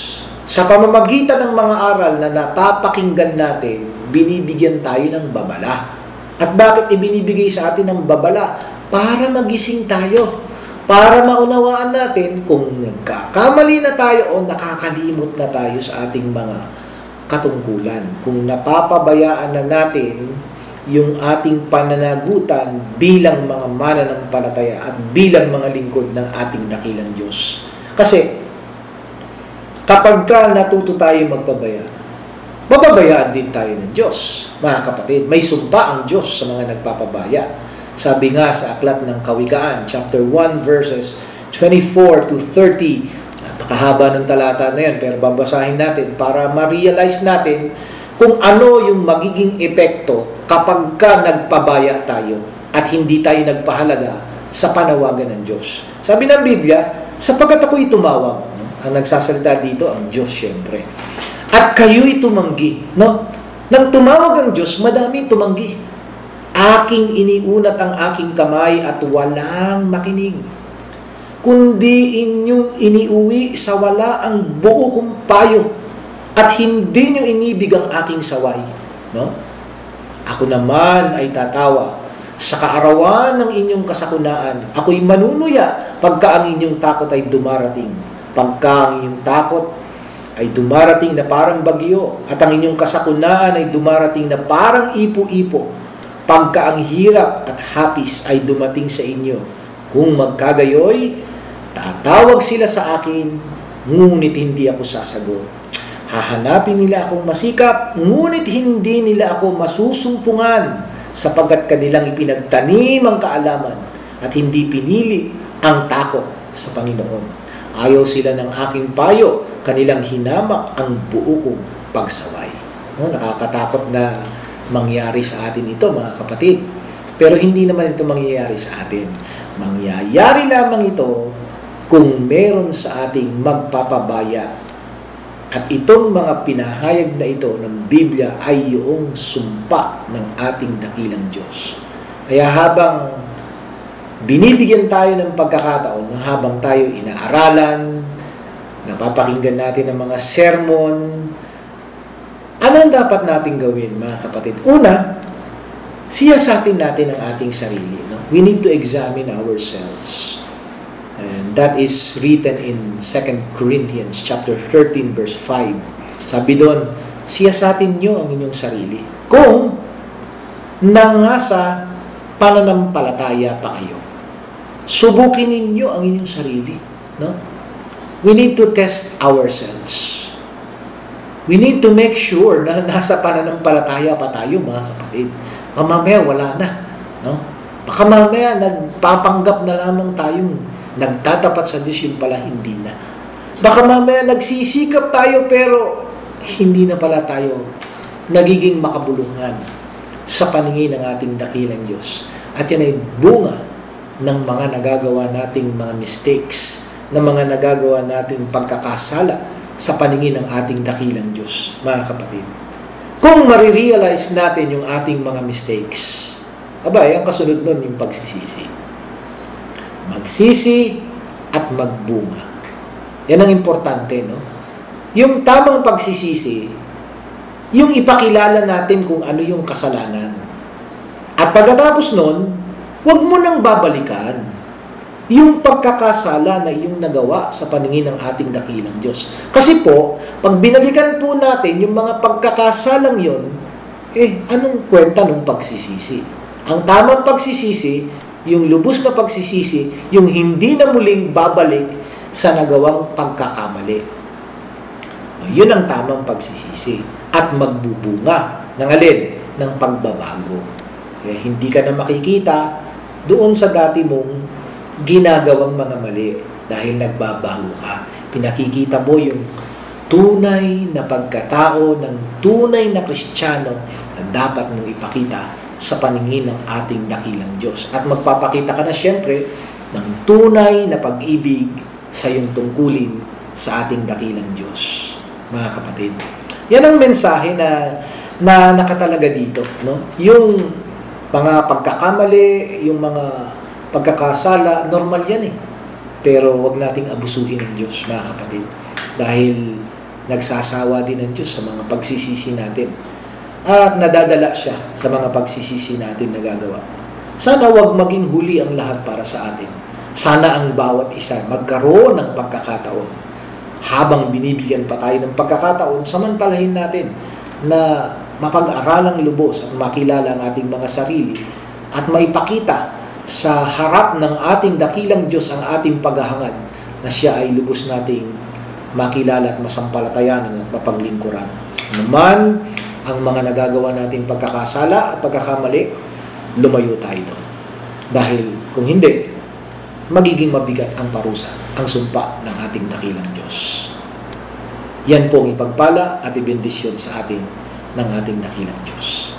Sa pamamagitan ng mga aral na napapakinggan natin, binibigyan tayo ng babala. At bakit ibinibigay sa atin ng babala? Para magising tayo. Para maunawaan natin kung nagkakamali na tayo o nakakalimot na tayo sa ating mga katungkulan. Kung napapabayaan na natin yung ating pananagutan bilang mga mananampalataya at bilang mga lingkod ng ating dakilang Diyos. Kasi, kapag ka natuto tayo magpabaya, bababayaan din tayo ng Diyos. Mga kapatid, may sumpa ang Diyos sa mga nagpapabaya. Sabi nga sa Aklat ng Kawikaan, chapter 1, verses 24 to 30, Nakahaba ng talata na yan, pero babasahin natin para ma-realize natin kung ano yung magiging epekto kapag ka nagpabaya tayo at hindi tayo nagpahalaga sa panawagan ng Diyos. Sabi ng Biblia, sapagkat ako'y tumawag. No? Ang nagsasalita dito, ang Diyos syempre. At kayo'y tumanggi. No? Nang tumawag ang Diyos, madami tumanggi. Aking iniunat ang aking kamay at walang makinig. Kundi inyong iniuwi sa wala ang buo kong payo at hindi nyo inibig ang aking saway. No? Ako naman ay tatawa sa kaarawan ng inyong kasakunaan. Ako'y manunuya pagka ang inyong takot ay dumarating. Pagka ang inyong takot ay dumarating na parang bagyo at ang inyong kasakunaan ay dumarating na parang ipo-ipo. Pagka ang hirap at hapis ay dumating sa inyo. Kung magkagayoy, tatawag sila sa akin, ngunit hindi ako sasagot. Hahanapin nila akong masikap, ngunit hindi nila ako masusumpungan, sapagkat kanilang ipinagtanim ang kaalaman at hindi pinili ang takot sa Panginoon. Ayaw sila ng aking payo, kanilang hinamak ang buo kong pagsaway. No, nakakatakot na mangyari sa atin ito, mga kapatid. Pero hindi naman ito mangyayari sa atin. Mangyayari lamang ito kung meron sa ating magpapabaya. At itong mga pinahayag na ito ng Biblia ay yung sumpa ng ating dakilang Diyos. Kaya habang binibigyan tayo ng pagkakataon, habang tayo inaaralan, napapakinggan natin ang mga sermon, ano ang dapat natin gawin, mga kapatid? Una, siyasatin natin ang ating sarili. No? We need to examine ourselves. And that is written in 2 Corinthians chapter 13 verse 5. Sabi doon, siyasatin nyo ang inyong sarili. Kung nangasa pananampalataya pa kayo, subukin ninyo ang inyong sarili. No? We need to test ourselves. We need to make sure na nasa pananampalataya pa tayo, mga kapatid. Baka mamaya wala na. No? Baka mamaya nagpapanggap na lamang tayong nagtatapat sa Diyos, yung pala hindi na. Baka mamaya nagsisikap tayo pero hindi na pala tayo nagiging makabulungan sa paningin ng ating dakilang Diyos. At yan ay bunga ng mga nagagawa nating mga mistakes, ng mga nagagawa nating pagkakasala sa paningin ng ating dakilang Diyos, mga kapatid. Kung marirealize natin yung ating mga mistakes, ang kasunod nun yung pagsisisi. Magsisi at magbunga. Yan ang importante, no? Yung tamang pagsisisi, yung ipakilala natin kung ano yung kasalanan. At pagkatapos nun, huwag mo nang babalikan yung pagkakasala na yung nagawa sa paningin ng ating dakilang Diyos. Kasi po, pag binalikan po natin yung mga pagkakasalang yon, anong kwenta ng pagsisisi? Ang tamang pagsisisi, yung lubos na pagsisisi, yung hindi na muling babalik sa nagawang pagkakamali. Yun ang tamang pagsisisi. At magbubunga ng alin? Ng pagbabago. Kaya hindi ka na makikita doon sa dati mong ginagawang mga mali dahil nagbabago ka. Pinakikita mo yung tunay na pagkatao ng tunay na Kristiyano na dapat mong ipakita sa paningin ng ating dakilang Diyos. At magpapakita ka na siyempre ng tunay na pag-ibig sa iyong tungkulin sa ating dakilang Diyos. Mga kapatid, yan ang mensahe na nakatalaga dito. No? Yung mga pagkakamali, yung mga pagkakasala, normal yan eh. Pero wag nating abusuhin ng Diyos, mga kapatid. Dahil nagsasawa din ng Diyos sa mga pagsisisi natin. At nadadala siya sa mga pagsisisi natin na gagawa. Sana wag maging huli ang lahat para sa atin. Sana ang bawat isa magkaroon ng pagkakataon. Habang binibigyan pa tayo ng pagkakataon, samantalahin natin na mapag-aralang lubos at makilala ang ating mga sarili at maipakita sa harap ng ating dakilang Diyos ang ating paghahangad na siya ay lubos nating makilala at masampalatayanan at mapaglingkuran. Naman, ang mga nagagawa nating pagkakasala at pagkakamali, lumayo tayo doon. Dahil kung hindi, magiging mabigat ang parusa, ang sumpa ng ating dakilang Diyos. Yan po ang ipagpala at ibendisyon sa atin ng ating dakilang Diyos.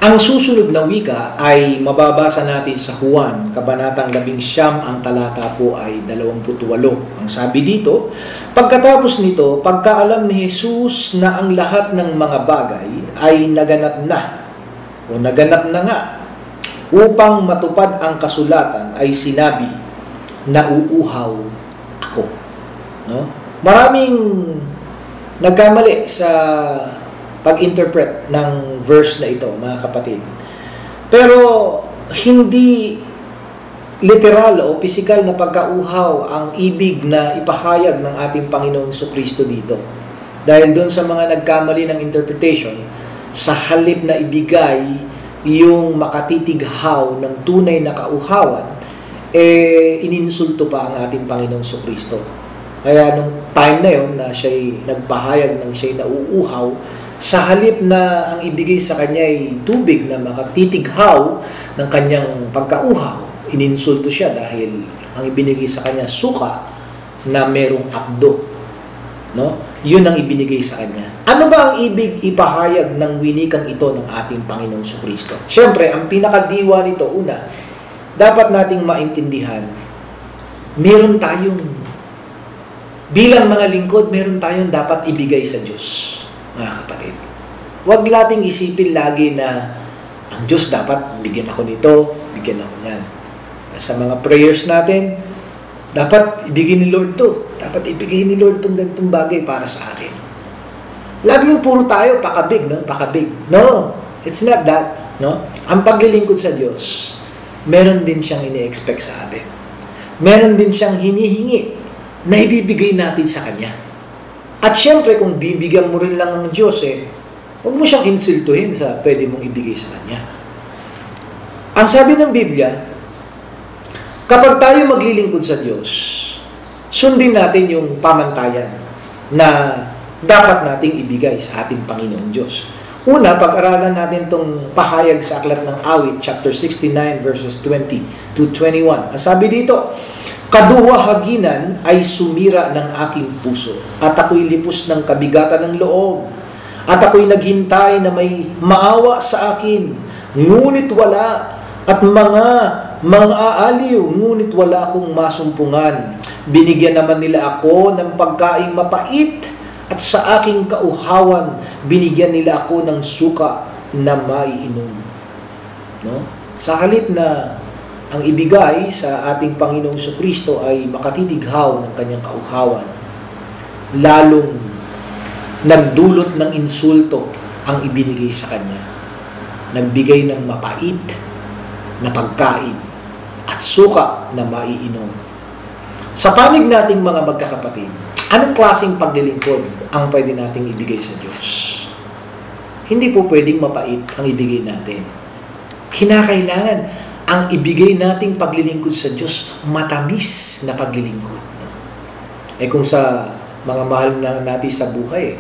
Ang susunod na wika ay mababasa natin sa Juan, Kabanatang 11, ang talata po ay 28. Ang sabi dito, pagkatapos nito, pagkaalam ni Jesus na ang lahat ng mga bagay ay naganap na, o naganap na nga, upang matupad ang kasulatan ay sinabi, nauuhaw ako. No? Maraming nagkamali sa pag-interpret ng verse na ito, mga kapatid. Pero hindi literal o physical na pagkauhaw ang ibig na ipahayag ng ating Panginoong Jesucristo dito. Dahil doon sa mga nagkamali ng interpretation, sa halip na ibigay yung makatitighaw ng tunay na kauhawan, ininsulto pa ang ating Panginoong Jesucristo. Kaya nung time na yon na siya'y nagpahayag ng siya'y nauuhaw, sa halip na ang ibigay sa kanya ay tubig na makatitighaw ng kanyang pagkauhaw, ininsulto siya dahil ang ibinigay sa kanya suka na merong abdo. No? Yun ang ibinigay sa kanya. Ano ba ang ibig ipahayag ng winikang ito ng ating Panginoong Jesucristo? Siyempre, ang pinakadiwa nito, una, dapat nating maintindihan, meron tayong, bilang mga lingkod, meron tayong dapat ibigay sa Diyos. Mga kapatid, huwag nating isipin lagi na ang Diyos dapat bigyan ako nito, bigyan ako niyan. Sa mga prayers natin, dapat ibigay ni Lord to. Dapat ibigay ni Lord itong ganitong bagay para sa akin. Laging puro tayo pakabig, no? Pakabig. No, it's not that. No? Ang paglilingkod sa Diyos, meron din siyang ini-expect sa atin. Meron din siyang hinihingi na ibibigay natin sa Kanya. At syempre, kung bibigyan mo rin lang ng Diyos, huwag mo siyang insultuhin sa pwede mong ibigay sa Kanya. Ang sabi ng Biblia, kapag tayo maglilingkod sa Diyos, sundin natin yung pamantayan na dapat nating ibigay sa ating Panginoon Diyos. Una, pag-aralan natin itong pahayag sa Aklat ng Awit, chapter 69, verses 20 to 21. Ang sabi dito, kaduwahaginan ay sumira ng aking puso, at ako'y lipos ng kabigatan ng loob, at ako'y naghintay na may maawa sa akin, ngunit wala, at mga aaliw, ngunit wala akong masumpungan. Binigyan naman nila ako ng pagkaing mapait, at sa aking kauhawan, binigyan nila ako ng suka na maiinom. No? Sa halip na ang ibigay sa ating Panginoong Jesucristo ay makatitighaw ng kanyang kauhawan, lalong nagdulot ng insulto ang ibinigay sa kanya. Nagbigay ng mapait na pagkain at suka na maiinom. Sa panig nating mga magkakapatid, anong klaseng paglilingkod ang pwede nating ibigay sa Diyos? Hindi po pwedeng mapait ang ibigay natin. Kinakailangan ang ibigay nating paglilingkod sa Diyos, matamis na paglilingkod. Kung sa mga mahal na natin sa buhay,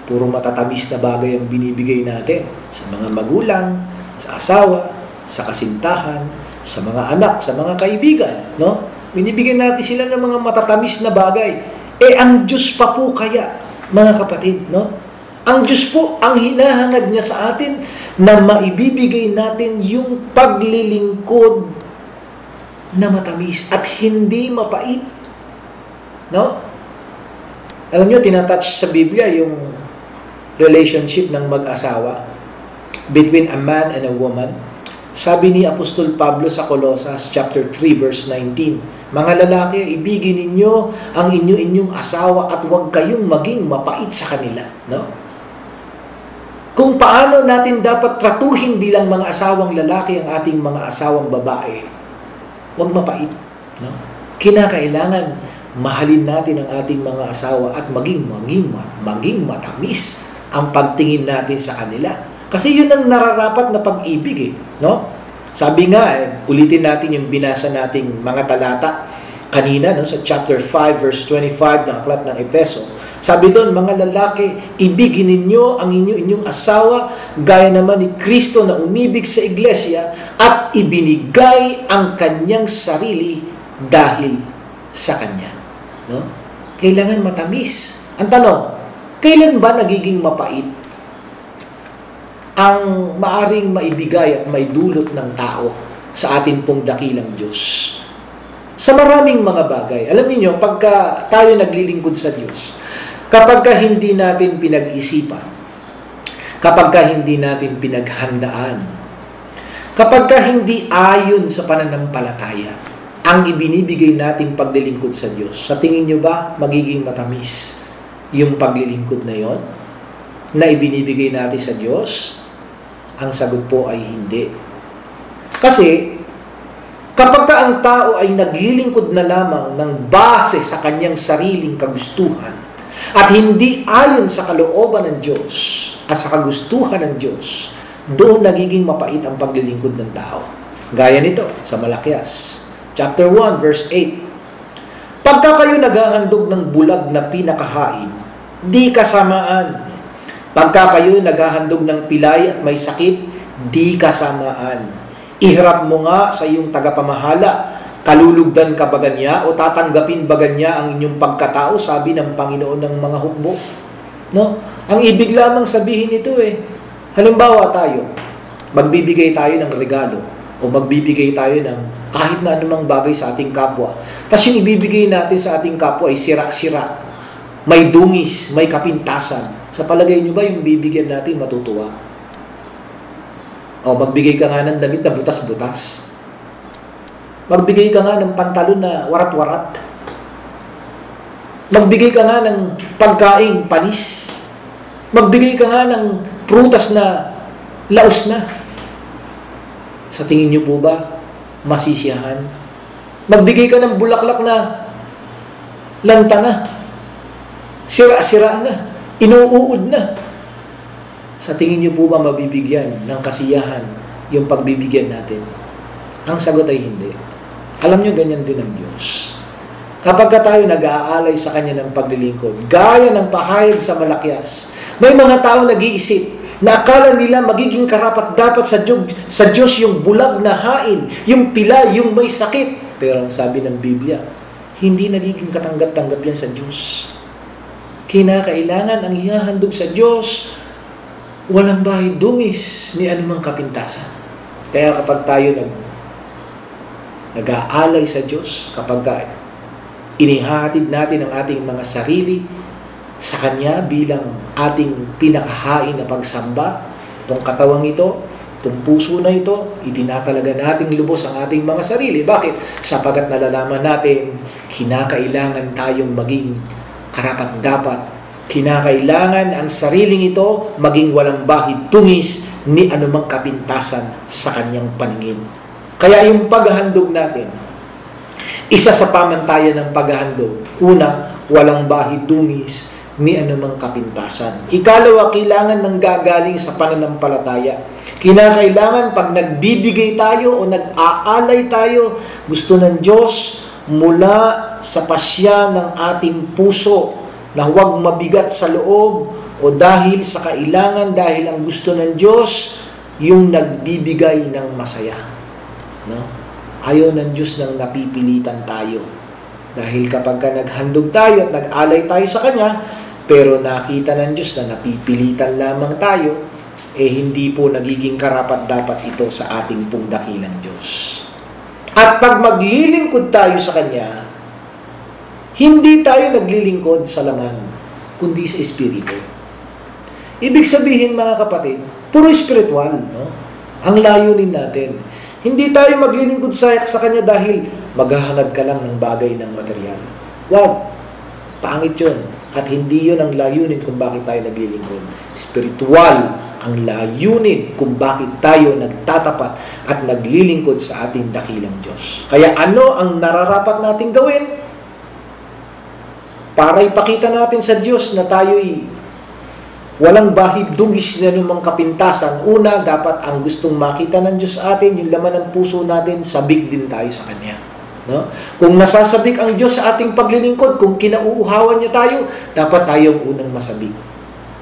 puro matatamis na bagay ang binibigay natin sa mga magulang, sa asawa, sa kasintahan, sa mga anak, sa mga kaibigan, no? Binibigyan natin sila ng mga matatamis na bagay. Ang Diyos pa po kaya, mga kapatid, no? Ang Diyos po, ang hinahangad niya sa atin na maibibigay natin yung paglilingkod na matamis at hindi mapait. No? Alam nyo, tinatouch sa Biblia yung relationship ng mag-asawa between a man and a woman. Sabi ni Apostol Pablo sa Colosas chapter 3 verse 19, mga lalaki, ibigin ninyo ang inyong asawa at huwag kayong maging mapait sa kanila. No? Kung paano natin dapat tratuhin bilang mga asawang lalaki ang ating mga asawang babae, huwag mapait. No? Kinakailangan mahalin natin ang ating mga asawa at maging matamis ang pagtingin natin sa kanila. Kasi yun ang nararapat na pag-ibig. No? Sabi nga, ulitin natin yung binasa nating mga talata kanina, no, sa chapter 5 verse 25 ng Aklat ng Efeso. Sabi doon, mga lalaki, ibigin ninyo ang inyong asawa, gaya naman ni Kristo na umibig sa iglesia at ibinigay ang kanyang sarili dahil sa kanya. No? Kailangan matamis. Ang tanong, kailan ba nagiging mapait ang maaring maibigay at maidulot ng tao sa atin pong dakilang Diyos? Sa maraming mga bagay. Alam niyo, pagka tayo naglilingkod sa Diyos, kapag hindi natin pinag-isipan, kapag hindi natin pinaghandaan, kapag hindi ayon sa pananampalataya, ang ibinibigay nating paglilingkod sa Diyos, sa tingin nyo ba magiging matamis yung paglilingkod na yon na ibinibigay natin sa Diyos? Ang sagot po ay hindi. Kasi, kapag ang tao ay naglilingkod na lamang ng base sa kanyang sariling kagustuhan, at hindi ayon sa kalooban ng Diyos at sa kagustuhan ng Diyos, doon nagiging mapait ang paglilingkod ng tao. Gaya nito sa Malakias, chapter 1, verse 8. Pagka kayo naghahandog ng bulag na pinakahain, di kasamaan. Pagka kayo naghahandog ng pilay at may sakit, di kasamaan. Iharap mo nga sa iyong tagapamahala, kalulugdan ka ba niya o tatanggapin ba niya ang inyong pagkatao, sabi ng Panginoon ng mga hukbo. No? Ang ibig lamang sabihin nito halimbawa tayo, magbibigay tayo ng regalo o magbibigay tayo ng kahit na anumang bagay sa ating kapwa. Tapos yung ibibigay natin sa ating kapwa ay sira-sira, may dungis, may kapintasan. Sa palagay nyo ba yung bibigyan natin matutuwa? O magbigay ka nga ng damit na butas-butas. Magbigay ka nga ng pantalon na warat-warat. Magbigay ka nga ng pagkaing panis. Magbigay ka nga ng prutas na laos na. Sa tingin niyo po ba, masisiyahan? Magbigay ka ng bulaklak na lanta na. Sira-sira na. Inuuod na. Sa tingin niyo po ba mabibigyan ng kasiyahan yung pagbibigyan natin? Ang sagot ay hindi. Alam nyo, ganyan din ang Diyos. Kapag tayo nag-aalay sa Kanya ng paglilingkod, gaya ng pahayag sa Malakias, may mga tao nag-iisip na akala nila magiging karapat-dapat sa Diyos yung bulag na hain, yung pila, yung may sakit. Pero ang sabi ng Biblia, hindi nagiging katanggap-tanggap yan sa Diyos. Kinakailangan ang ihahandog sa Diyos, walang bahid dungis ni anumang kapintasan. Kaya kapag tayo nag-aalay sa Diyos, kapag inihatid natin ang ating mga sarili sa Kanya bilang ating pinakahain na pagsamba, itong katawang ito, itong puso na ito, itinatalaga nating lubos ang ating mga sarili. Bakit? Sapagat nalalaman natin, kinakailangan tayong maging karapat-dapat. Kinakailangan ang sariling ito maging walang bahid tungis ni anumang kapintasan sa Kanyang paningin. Kaya yung paghahandog natin, isa sa pamantayan ng paghahandog, una, walang bahid dungis ni anumang kapintasan. Ikalawa, kailangan ng gagaling sa pananampalataya. Kinakailangan pag nagbibigay tayo o nag-aalay tayo, gusto ng Diyos mula sa pasya ng ating puso na huwag mabigat sa loob o dahil sa kailangan, dahil ang gusto ng Diyos yung nagbibigay ng masaya. No? Ayaw ng Diyos nang napipilitan tayo. Dahil kapag naghandog tayo at nag-alay tayo sa Kanya, pero nakita ng Diyos na napipilitan lamang tayo, hindi po nagiging karapat-dapat ito sa ating pong dakilang Diyos. At pag maglilingkod tayo sa Kanya, hindi tayo naglilingkod sa laman, kundi sa Espiritu. Ibig sabihin, mga kapatid, puro spiritual, no? Ang layunin natin. Hindi tayo maglilingkod sa Kanya dahil maghahangad ka lang ng bagay ng material. Wag. Pangit yun. At hindi yun ang layunin kung bakit tayo naglilingkod. Spiritual ang layunin kung bakit tayo nagtatapat at naglilingkod sa ating dakilang Diyos. Kaya ano ang nararapat nating gawin? Para ipakita natin sa Diyos na tayo'y walang bahid dungis na anumang kapintasan. Una, dapat ang gustong makita ng Diyos sa atin, yung laman ng puso natin, sabik din tayo sa Kanya. No? Kung nasasabik ang Diyos sa ating paglilingkod, kung kinauuhawan niya tayo, dapat tayong unang masabik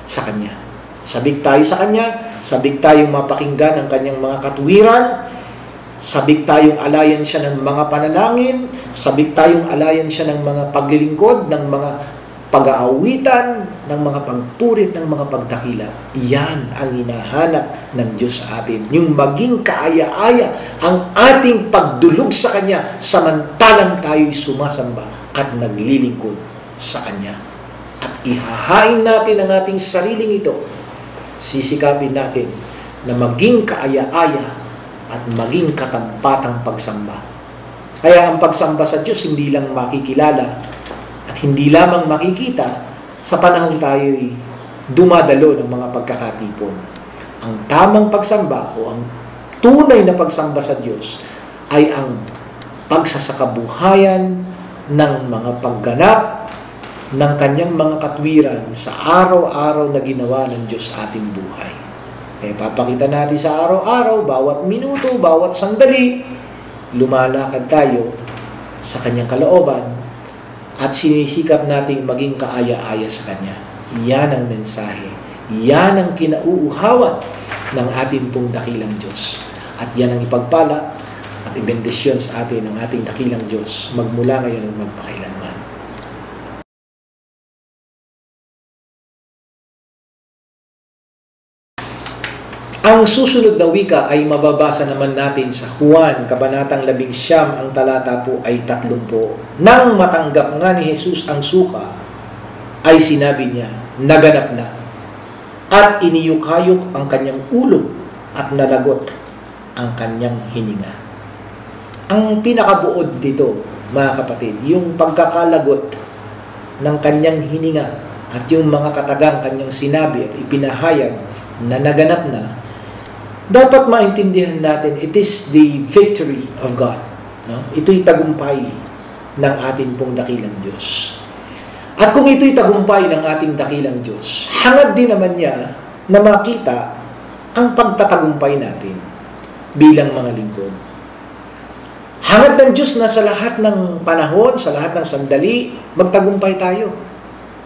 sa Kanya. Sabik tayo sa Kanya, sabik tayong mapakinggan ang Kanyang mga katuwiran, sabik tayong alayan siya ng mga panalangin, sabik tayong alayan siya ng mga paglilingkod, ng mga pag-aawitan, ng mga pagpurit, ng mga pagdakila. Yan ang hinahanap ng Diyos sa atin. Yung maging kaaya-aya ang ating pagdulog sa Kanya samantalang tayo'y sumasamba at naglilingkod sa Kanya. At ihahain natin ang ating sariling ito. Sisikapin natin na maging kaaya-aya at maging katampatang pagsamba. Kaya ang pagsamba sa Diyos hindi lang makikilala at hindi lamang makikita sa panahon tayo'y dumadalo ng mga pagkakatipon. Ang tamang pagsamba o ang tunay na pagsamba sa Diyos ay ang pagsasakabuhayan ng mga pagganap ng Kanyang mga katwiran sa araw-araw na ginawa ng Diyos ating buhay. Eh, papakita natin sa araw-araw, bawat minuto, bawat sandali, lumalakad tayo sa Kanyang kalooban at sinisikap nating maging kaaya-aya sa Kanya. Yan ang mensahe. Yan ang kinauuhawan ng ating pong dakilang Diyos. At yan ang ipagpala at ibendisyon sa atin ng ating dakilang Diyos magmula ngayon at magpakailanman. Ang susunod na wika ay mababasa naman natin sa Juan, Kabanatang 19, ang talata po ay 30. Nang matanggap nga ni Jesus ang suka, ay sinabi niya, naganap na. At iniyukayok ang kanyang ulo at nalagot ang kanyang hininga. Ang pinakabuod dito, mga kapatid, yung pagkakalagot ng kanyang hininga at yung mga katagang kanyang sinabi at ipinahayag na naganap na, dapat maintindihan natin, it is the victory of God. No? Ito'y tagumpay ng ating pong dakilang Diyos. At kung ito'y tagumpay ng ating dakilang Diyos, hangad din naman niya na makita ang pagtatagumpay natin bilang mga lingkod. Hangad ng Diyos na sa lahat ng panahon, sa lahat ng sandali, magtagumpay tayo.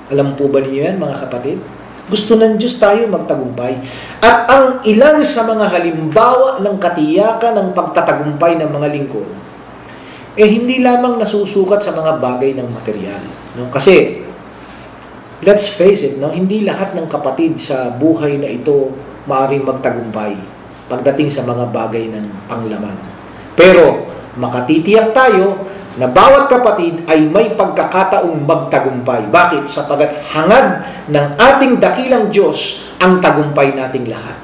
Alam po ba niyo yan, mga kapatid? Gusto ng Diyos tayo magtagumpay. At ang ilan sa mga halimbawa ng katiyakan ng pagtatagumpay ng mga lingkod, hindi lamang nasusukat sa mga bagay ng material. No? Kasi, let's face it, no? Hindi lahat ng kapatid sa buhay na ito maaaring magtagumpay pagdating sa mga bagay ng panglaman. Pero, makatitiyak tayo na bawat kapatid ay may pagkakataong magtagumpay. Bakit? Sapagat hangad ng ating dakilang Diyos ang tagumpay nating lahat.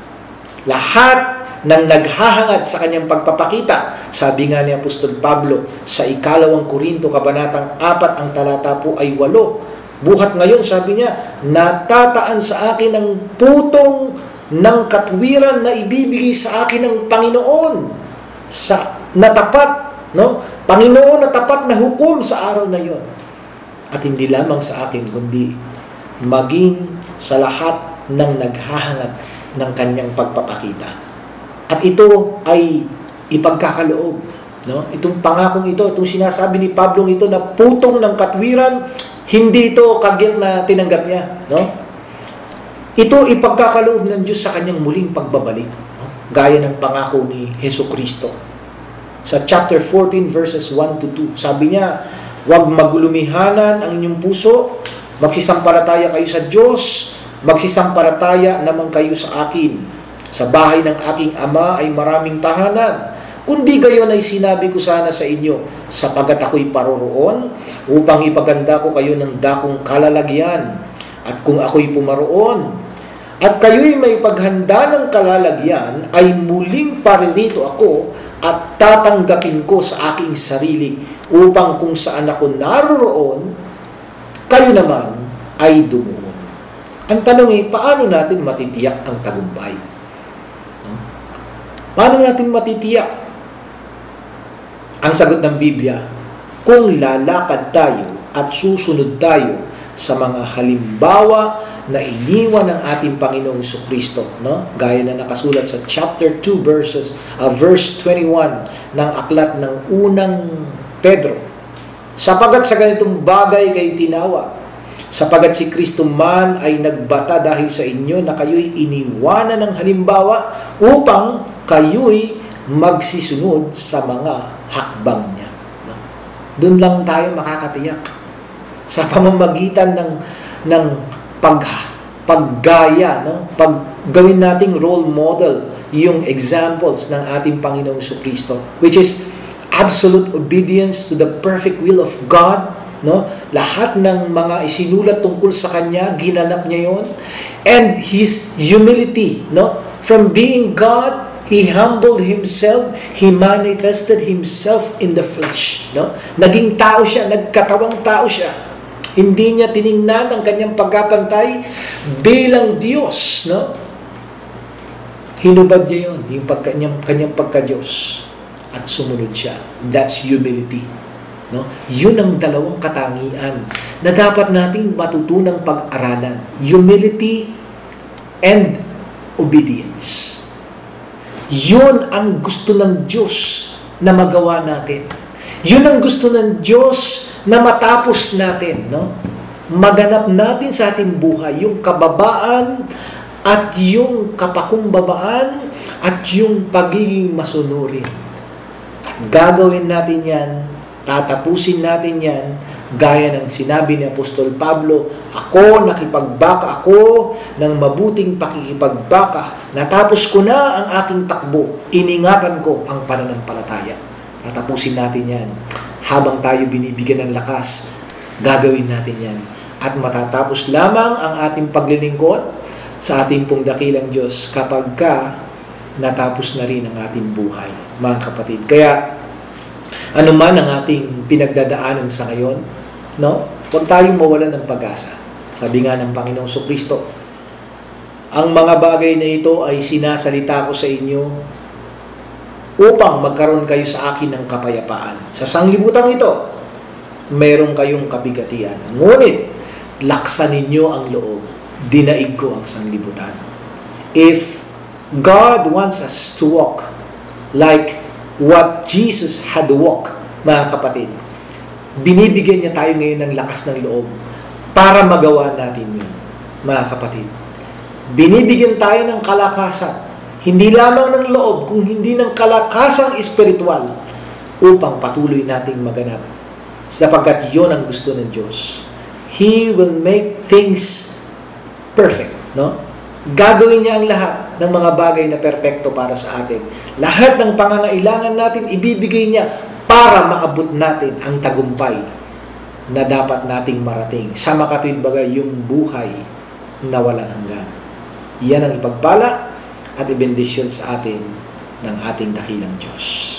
Lahat ng naghahangad sa kanyang pagpapakita, sabi nga ni Apostol Pablo sa 2 Korinto, Kabanatang 4, ang talata po ay 8. Buhat ngayon, sabi niya, natataan sa akin ang putong ng katwiran na ibibigay sa akin ng Panginoon sa natapat, no? Panginoon na tapat na hukom sa araw na yon. At hindi lamang sa akin, kundi maging sa lahat ng naghahangad ng kanyang pagpapakita. At ito ay ipagkakaloob. No? Itong pangakong ito, itong sinasabi ni Pablo ito na putong ng katwiran, hindi ito kagyat na tinanggap niya. No? Ito ipagkakaloob ng Diyos sa kanyang muling pagbabalik. No? Gaya ng pangako ni Hesukristo. Sa chapter 14 verses 1 to 2, sabi niya, huwag magulumihanan ang inyong puso, magsisampalataya kayo sa Diyos, magsisampalataya naman kayo sa akin. Sa bahay ng aking ama ay maraming tahanan. Kundi gayon ay sinabi ko sana sa inyo, sapagat ako'y paroroon, upang ipaganda ko kayo ng dakong kalalagyan. At kung ako'y pumaroon, at kayo'y may paghanda ng kalalagyan, ay muling paririto ako, at tatanggapin ko sa aking sarili upang kung saan ako naroroon, kayo naman ay dumuon. Ang tanong ay, paano natin matitiyak ang tagumpay? Paano natin matitiyak? Ang sagot ng Biblia, kung lalakad tayo at susunod tayo sa mga halimbawa na iniwan ng ating Panginoong Jesucristo, no? Gaya na nakasulat sa chapter 2 verse 21 ng aklat ng unang Pedro, sapagat sa ganitong bagay kayo tinawag, sapagat si Kristo man ay nagbata dahil sa inyo na kayo'y iniwanan ng halimbawa upang kayo'y magsisunod sa mga hakbang niya. No? Doon lang tayo makakatiyak. Sa pamamagitan ng paggaya, no? Paggawin nating role model yung examples ng ating Panginoong Jesucristo, which is absolute obedience to the perfect will of God. No? Lahat ng mga isinulat tungkol sa Kanya, ginanap niya yon. And His humility, no? From being God, He humbled Himself, He manifested Himself in the flesh. No? Naging tao siya, nagkatawang tao siya. Hindi niya tiningnan ang kanyang pagkapantay bilang Diyos. No? Hinubad niya yun, yung kanyang pagka-Diyos. At sumunod siya. That's humility. No? Yun ang dalawang katangian na dapat nating matutunang pag-aralan. Humility and obedience. Yun ang gusto ng Diyos na magawa natin. Yun ang gusto ng Diyos na matapos natin. No? Maganap natin sa ating buhay yung kababaan at yung kapakumbabaan at yung pagiging masunurin. At gagawin natin yan, tatapusin natin yan, gaya ng sinabi ni Apostol Pablo, ako nakipagbaka ako ng mabuting pakikipagbaka. Natapos ko na ang aking takbo. Iningatan ko ang pananampalataya. Tatapusin natin yan. Habang tayo binibigyan ng lakas, gagawin natin yan. At matatapos lamang ang ating paglilingkod sa ating pong dakilang Diyos kapag natapos na rin ang ating buhay, mga kapatid. Kaya, ano man ang ating pinagdadaanan sa ngayon, no? Huwag tayong mawalan ng pag-asa. Sabi nga ng Panginoong Jesucristo, ang mga bagay na ito ay sinasalita ko sa inyo upang magkaroon kayo sa akin ng kapayapaan. Sa sanglibutan ito, meron kayong kabigatian. Ngunit, laksan ninyo ang loob. Dinaig ko ang sanglibutan. If God wants us to walk like what Jesus had walked, mga kapatid, binibigyan niya tayo ngayon ng lakas ng loob para magawa natin yun, mga kapatid. Binibigyan tayo ng kalakasan, hindi lamang ng loob, kung hindi ng kalakasang espiritual upang patuloy nating maganap. Sapagkat yun ang gusto ng Diyos. He will make things perfect, no? Gagawin niya ang lahat ng mga bagay na perpekto para sa atin. Lahat ng pangangailangan natin, ibibigay niya para maabot natin ang tagumpay na dapat nating marating. Sa makatuwid bagay, yung buhay na walang hanggan. Yan ang ipagpala at ibendisyon sa atin ng ating dakilang Diyos.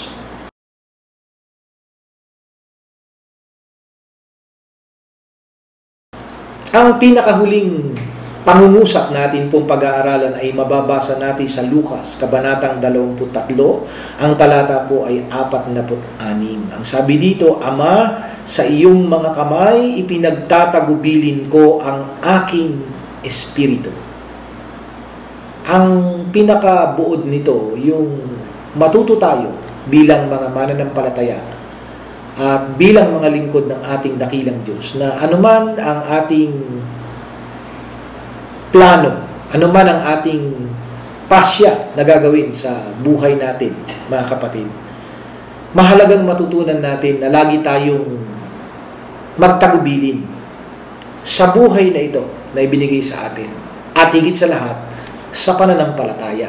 Ang pinakahuling pangungusap natin pong pag-aaralan ay mababasa natin sa Lucas, Kabanatang 23, ang talata po ay 46. Ang sabi dito, Ama, sa iyong mga kamay ipinagtatagubilin ko ang aking espiritu. Ang pinakabuod nito, yung matuto tayo bilang mga mananampalataya at bilang mga lingkod ng ating dakilang Diyos na anuman ang ating plano, anuman ang ating pasya na gagawin sa buhay natin, mga kapatid, mahalagang matutunan natin na lagi tayong magtagubilin sa buhay na ito na ibinigay sa atin at higit sa lahat sa pananampalataya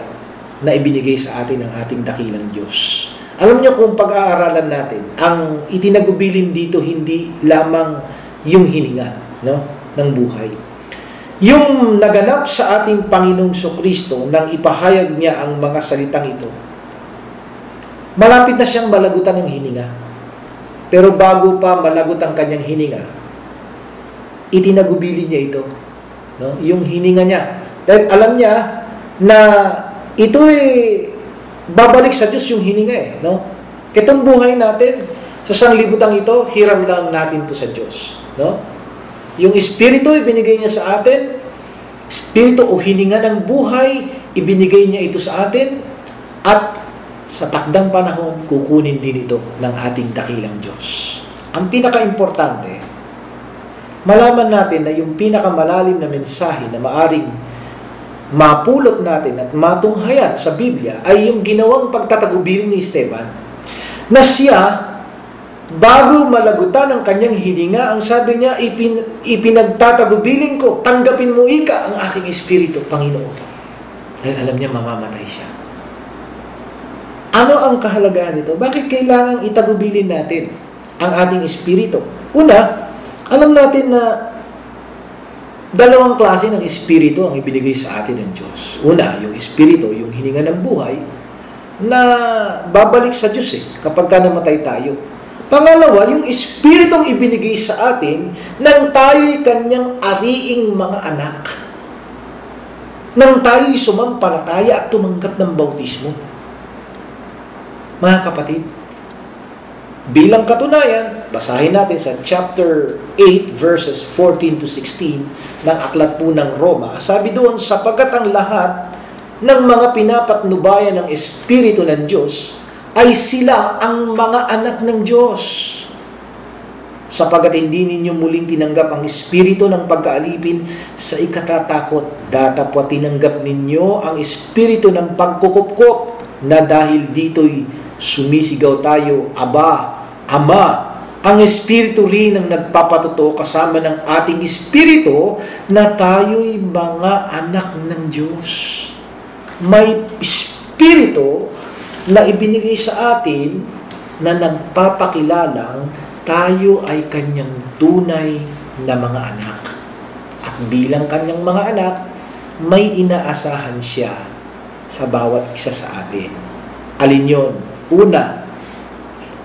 na ibinigay sa atin ng ating dakilang Diyos. Alam niyo kung pag-aaralan natin, ang itinagubilin dito hindi lamang yung hininga, no, ng buhay. Yung naganap sa ating Panginoong Jesucristo nang ipahayag niya ang mga salitang ito, malapit na siyang malagutan ng hininga. Pero bago pa malagot ang kanyang hininga, itinagubilin niya ito, no, yung hininga niya. Dahil alam niya na ito'y babalik sa Diyos yung hininga, no? Itong buhay natin, sa sanglibutang ito, hiram lang natin to sa Diyos, no? Yung espiritu, ibinigay niya sa atin. Espiritu o hininga ng buhay, ibinigay niya ito sa atin. At sa takdang panahon, kukunin din ito ng ating dakilang Diyos. Ang pinaka-importante, malaman natin na yung pinakamalalim na mensahe na maaring mapulot natin at matunghayan sa Biblia ay yung ginawang pagtatagubilin ni Esteban, na siya, bago malagutan ang kanyang hininga, ang sabi niya, ipinagtatagubilin ko, tanggapin mo ika ang aking espiritu, Panginoon. Dahil alam niya, mamamatay siya. Ano ang kahalagahan nito? Bakit kailangang itagubilin natin ang ating espiritu? Una, alam natin na dalawang klase ng espiritu ang ibinigay sa atin ng Diyos. Una, yung espiritu, yung hininga ng buhay, na babalik sa Diyos kapag ka namatay tayo. Pangalawa, yung espiritong ibinigay sa atin nang tayo'y kanyang ariing mga anak. Nang tayo'y sumampalataya at tumanggap ng bautismo. Mga kapatid, bilang katunayan, basahin natin sa chapter 8 verses 14 to 16 ng aklat po ng Roma. Sabi doon, sapagkat ang lahat ng mga pinapatnubayan ng Espiritu ng Diyos ay sila ang mga anak ng Diyos. Sapagkat hindi ninyo muling tinanggap ang Espiritu ng pagkaalipin sa ikatatakot, datapwa tinanggap ninyo ang Espiritu ng pagkukupkop, na dahil dito'y sumisigaw tayo, Aba, Ama. Ang Espiritu rin ang nagpapatotoo kasama ng ating Espiritu na tayo'y mga anak ng Diyos. May Espiritu na ibinigay sa atin na nagpapakilalang tayo ay kanyang tunay na mga anak. At bilang kanyang mga anak, may inaasahan siya sa bawat isa sa atin. Alin yun? Una,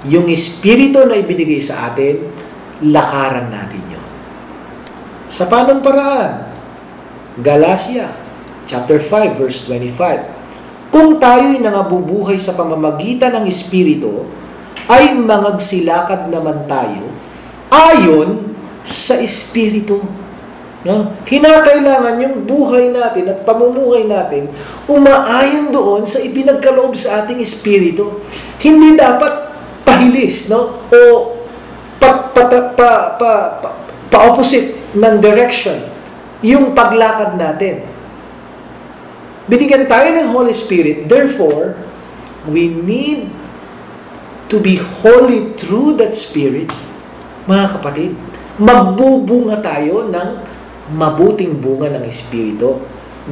yung Espiritu na ibinigay sa atin, lakaran natin yun. Sa panong paraan? Galatia, chapter 5, verse 25. Kung tayo'y nangabubuhay sa pamamagitan ng Espiritu, ay mangagsilakad naman tayo ayon sa Espiritu. No? Kinakailangan yung buhay natin at pamumuhay natin umaayon doon sa ipinagkaloob sa ating espiritu. Hindi dapat pahilis, no? O pa-opposite ng direction yung paglakad natin. Binigyan tayo ng Holy Spirit, therefore, we need to be holy through that Spirit. Mga kapatid, magbubunga tayo ng mabuting bunga ng Espiritu,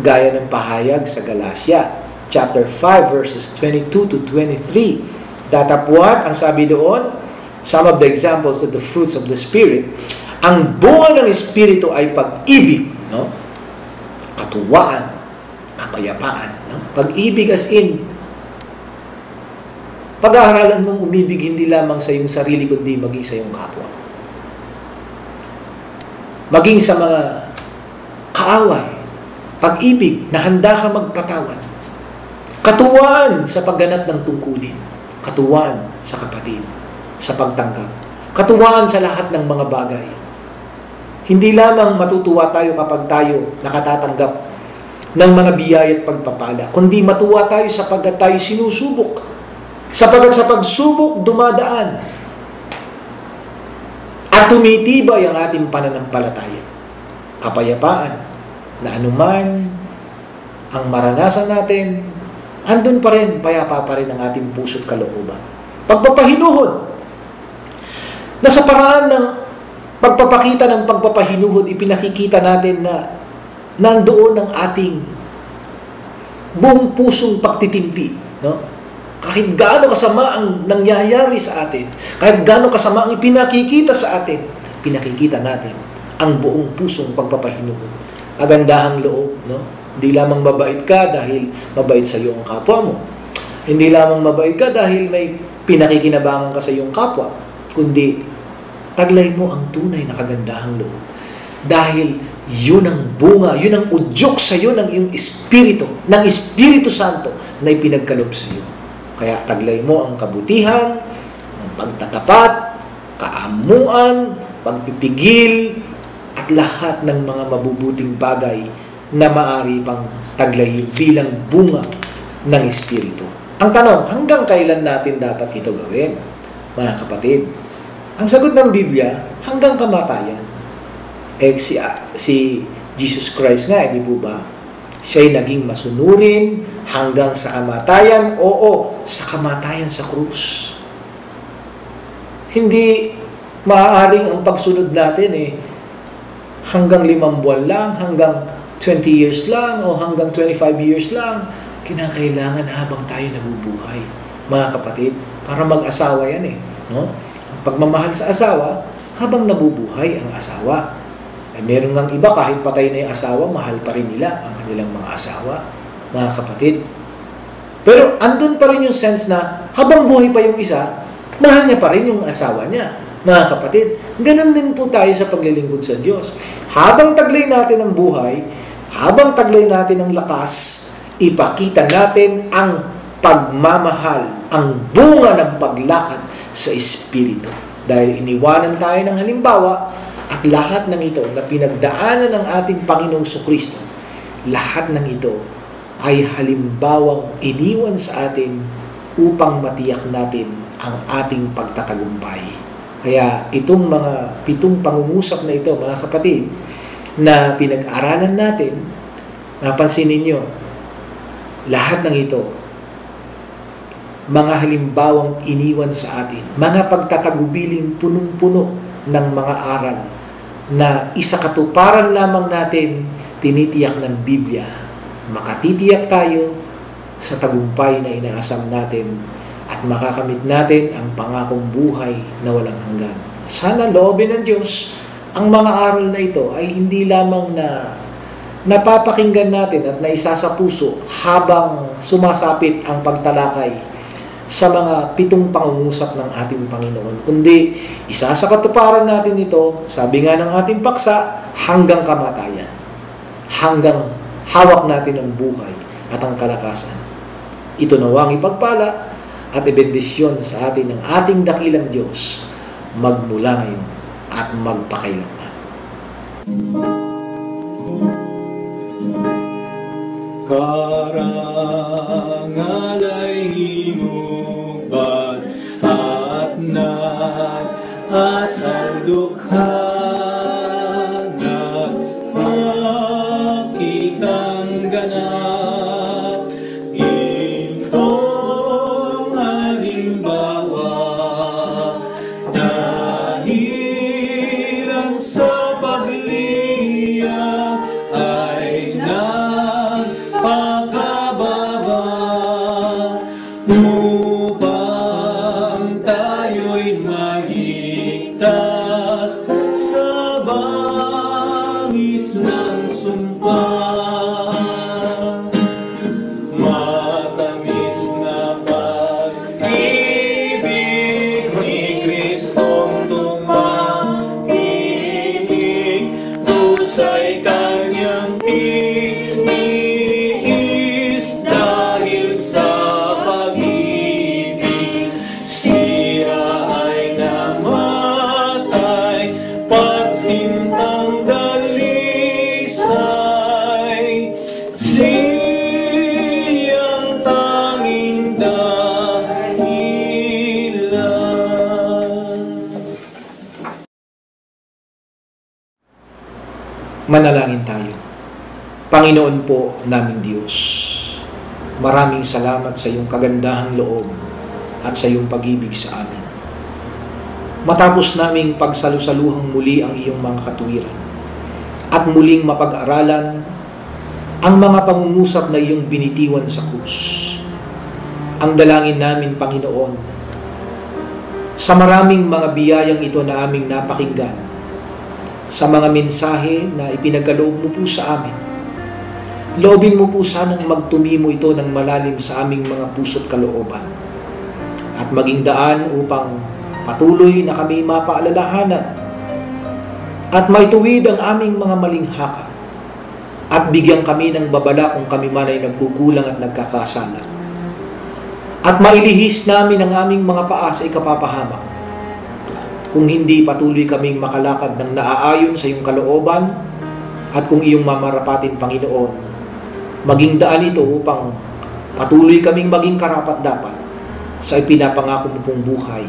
gaya ng pahayag sa Galatia, chapter 5, verses 22 to 23. Datapwat, ang sabi doon, some of the examples of the fruits of the Spirit, ang bunga ng Espiritu ay pag-ibig, no? Katuwaan, kapayapaan. No? Pag-ibig as in, pag-aaralan mong umibig hindi lamang sa iyong sarili, kundi maging sa iyong kapwa. Maging sa mga kaaway, pag-ibig na handa ka magpatawad, katuwaan sa pagganap ng tungkulin, katuwaan sa kapatid, sa pagtanggap, katuwaan sa lahat ng mga bagay. Hindi lamang matutuwa tayo kapag tayo nakatatanggap ng mga biyaya at pagpapala, kundi matuwa tayo sapagkat tayo sinusubok, sapagkat sa pagsubok dumadaan at tumitibay ang ating pananampalataya. Kapayapaan na anuman ang maranasan natin, andun pa rin, payapa pa rin ang ating puso't kalooban. Pagpapahinuhod, na sa paraan ng pagpapakita ng pagpapahinuhod, ipinakikita natin na nandoon ang ating buong pusong pagtitimpi. No? Kahit gaano kasama ang nangyayari sa atin, kahit gaano kasama ang ipinakikita sa atin, pinakikita natin ang buong pusong pagpapahinuhod. Kagandahang loob, no? Hindi lamang mabait ka dahil mabait sa iyo ang kapwa mo. Hindi lamang mabait ka dahil may pinakikinabangan ka sa iyong kapwa, kundi taglay mo ang tunay na kagandahang loob. Dahil yun ang bunga, yun ang udyok sa iyo ng iyong espiritu, ng Espiritu Santo na ipinagkaloob sa iyo. Kaya taglay mo ang kabutihan, ang pagtatapat, kaamuan, pagpipigil, at lahat ng mga mabubuting bagay na maaari pang taglayin bilang bunga ng Espiritu. Ang tanong, hanggang kailan natin dapat ito gawin, mga kapatid? Ang sagot ng Biblia, hanggang kamatayan. Si Jesus Christ nga, di po ba? Siya'y naging masunurin hanggang sa kamatayan. Oo, sa kamatayan sa krus. Hindi maaaring ang pagsunod natin hanggang 5 buwan lang, hanggang 20 years lang, o hanggang 25 years lang. Kinakailangan habang tayo nabubuhay, mga kapatid, para mag-asawa yan no? Ang pagmamahal sa asawa, habang nabubuhay ang asawa. Meron ng iba, kahit patay na yung asawa, mahal pa rin nila ang kanilang mga asawa, mga kapatid. Pero andun pa rin yung sense na habang buhay pa yung isa, mahal niya pa rin yung asawa niya, mga kapatid. Ganun din po tayo sa paglilingkod sa Diyos. Habang taglay natin ang buhay, habang taglay natin ang lakas, ipakita natin ang pagmamahal, ang bunga ng paglakad sa Espiritu. Dahil iniwanan tayo ng halimbawa, at lahat ng ito na pinagdaanan ng ating Panginoong Kristo, lahat ng ito ay halimbawang iniwan sa atin upang matiyak natin ang ating pagtatagumpay. Kaya itong mga 7 pangungusap na ito, mga kapatid, na pinag-aralan natin, napansin ninyo, lahat ng ito, mga halimbawang iniwan sa atin, mga pagtatagubiling punong-puno ng mga aral na isakatuparan lamang natin tinitiyak ng Biblia. Makatitiyak tayo sa tagumpay na inaasam natin at makakamit natin ang pangakong buhay na walang hanggan. Sana loobin ng Diyos ang mga aral na ito ay hindi lamang na napapakinggan natin at naisa sa puso habang sumasapit ang pagtalakay sa mga 7 pangungusap ng ating Panginoon, kundi isasakatuparan natin ito, sabi nga ng ating paksa, hanggang kamatayan, hanggang hawak natin ang buhay at ang kalakasan. Ito nawang ipagpala at ibendisyon sa atin ng ating dakilang Diyos magmula ngayon at magpakailanman. Karangalay hinubad at asal dukha nagpakitang ganap. Itong halimbawa dahilan sa pagliya ay pagkababa upang tayo'y maligtas sa bangis ng sumpa. Matamis na pag-ibig ni Kristong tumakinig, kusay kanyang Manalangin tayo. Panginoon po naming Diyos, maraming salamat sa iyong kagandahang loob at sa iyong pag-ibig sa amin. Matapos naming pagsalusaluhang muli ang iyong mga katuwiran at muling mapag-aralan ang mga pangungusap na iyong binitiwan sa krus. Ang dalangin namin, Panginoon, sa maraming mga biyayang ito na aming napakinggan, sa mga mensahe na ipinagkaloob mo po sa amin, loobin mo po sanang magtumimo ito ng malalim sa aming mga puso't kalooban at maging daan upang patuloy na kami mapaalalahanan at maituwid ang aming mga maling haka at bigyan kami ng babala kung kami man ay nagkukulang at nagkakasala at mailihis namin ang aming mga paa sa ikapapahamak. Kung hindi, patuloy kaming makalakad ng naaayon sa iyong kalooban at kung iyong mamarapatin, Panginoon, maging daan ito upang Patuloy kaming maging karapat-dapat sa ipinapangako mo pong buhay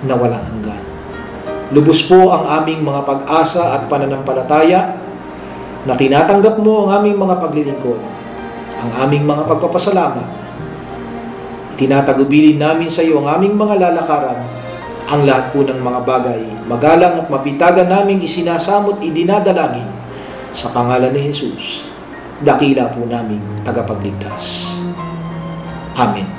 na walang hanggan. Lubos po ang aming mga pag-asa at pananampalataya na tinatanggap mo ang aming mga paglilingkod, ang aming mga pagpapasalamat. Itinatagubilin namin sa iyo ang aming mga lalakaran, ang lahat po ng mga bagay, magalang at mapitagan naming isinasamot idinadalangin sa pangalan ni Jesus, dakila po naming tagapagligtas. Amen.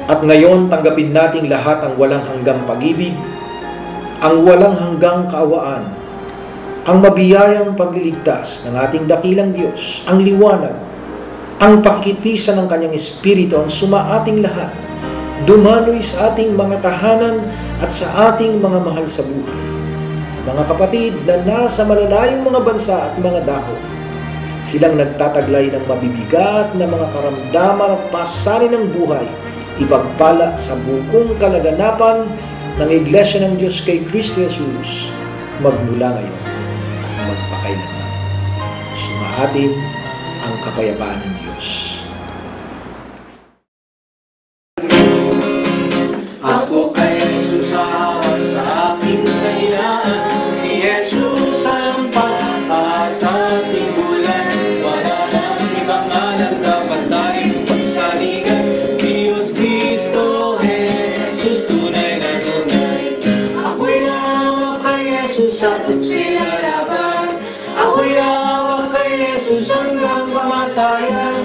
At ngayon, tanggapin nating lahat ang walang hanggang pag-ibig, ang walang hanggang kaawaan, ang mabiyayang pagliligtas ng ating dakilang Diyos, ang liwanag, ang pakikitisan ng Kanyang Espiritu ang sumaating lahat, dumaloy sa ating mga tahanan at sa ating mga mahal sa buhay, sa mga kapatid na nasa malalayong mga bansa at mga dako. Silang nagtataglay ng mabibigat na mga karamdaman at pasanin ng buhay, ipagpala sa buong kalaganapan ng Iglesia ng Diyos kay Kristo Jesus, magmula ngayon at magpakailanman. Sumaatin ang kapayapaan ng Diyos. Ako kay Jesus sa aking kahinaan, si Jesus ang pag-asa at tigulan. Wala nang ibang alam dapat tayong pagsaligan. Diyos Cristo, Jesus, tunay na tunay. Ako'y hawak kay Jesus at sinalaban. Ako'y hawak kay Jesus hanggang kamatayan.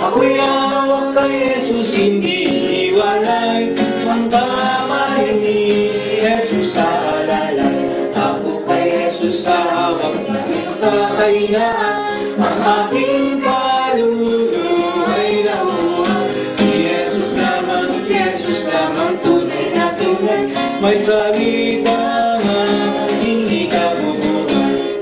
Ako'y hawak kay Jesus, hindi iwalay. Ang kamay ni Jesus sa alalay. Ako kay Jesus sa hawak sa kahinaan. Ang aking kaluluwa'y nabuhay. Si Jesus lamang tunay na tunay. May salita nga hindi ka bubuhay.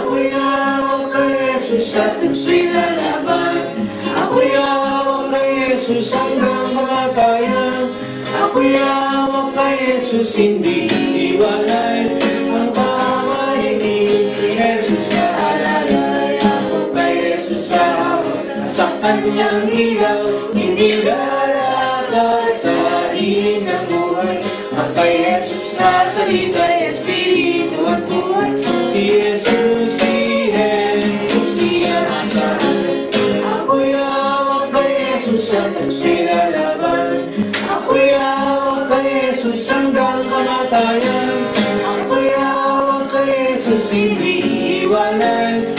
Ako'y hawak kay Jesus at sinalaban. Ako'y hawak kay Jesus hanggang kamatayan. Ako'y hawak kay Jesus, hindi iwalay. Ang kamay ni Jesus sa alalay. Ako kay Jesus sa hawak sa kanyang ilaw, hindi lalakad sa dilim ng buhay. Ang kay Jesus na salita, Espiritu at buhay. Si Jesus, si Jesus, siya nasaan. Ako'y hawak kay Jesus at sinalaban. Ako'y hawak kay Jesus hanggang kamatayan. Ako'y hawak kay Jesus, hindi iwalay.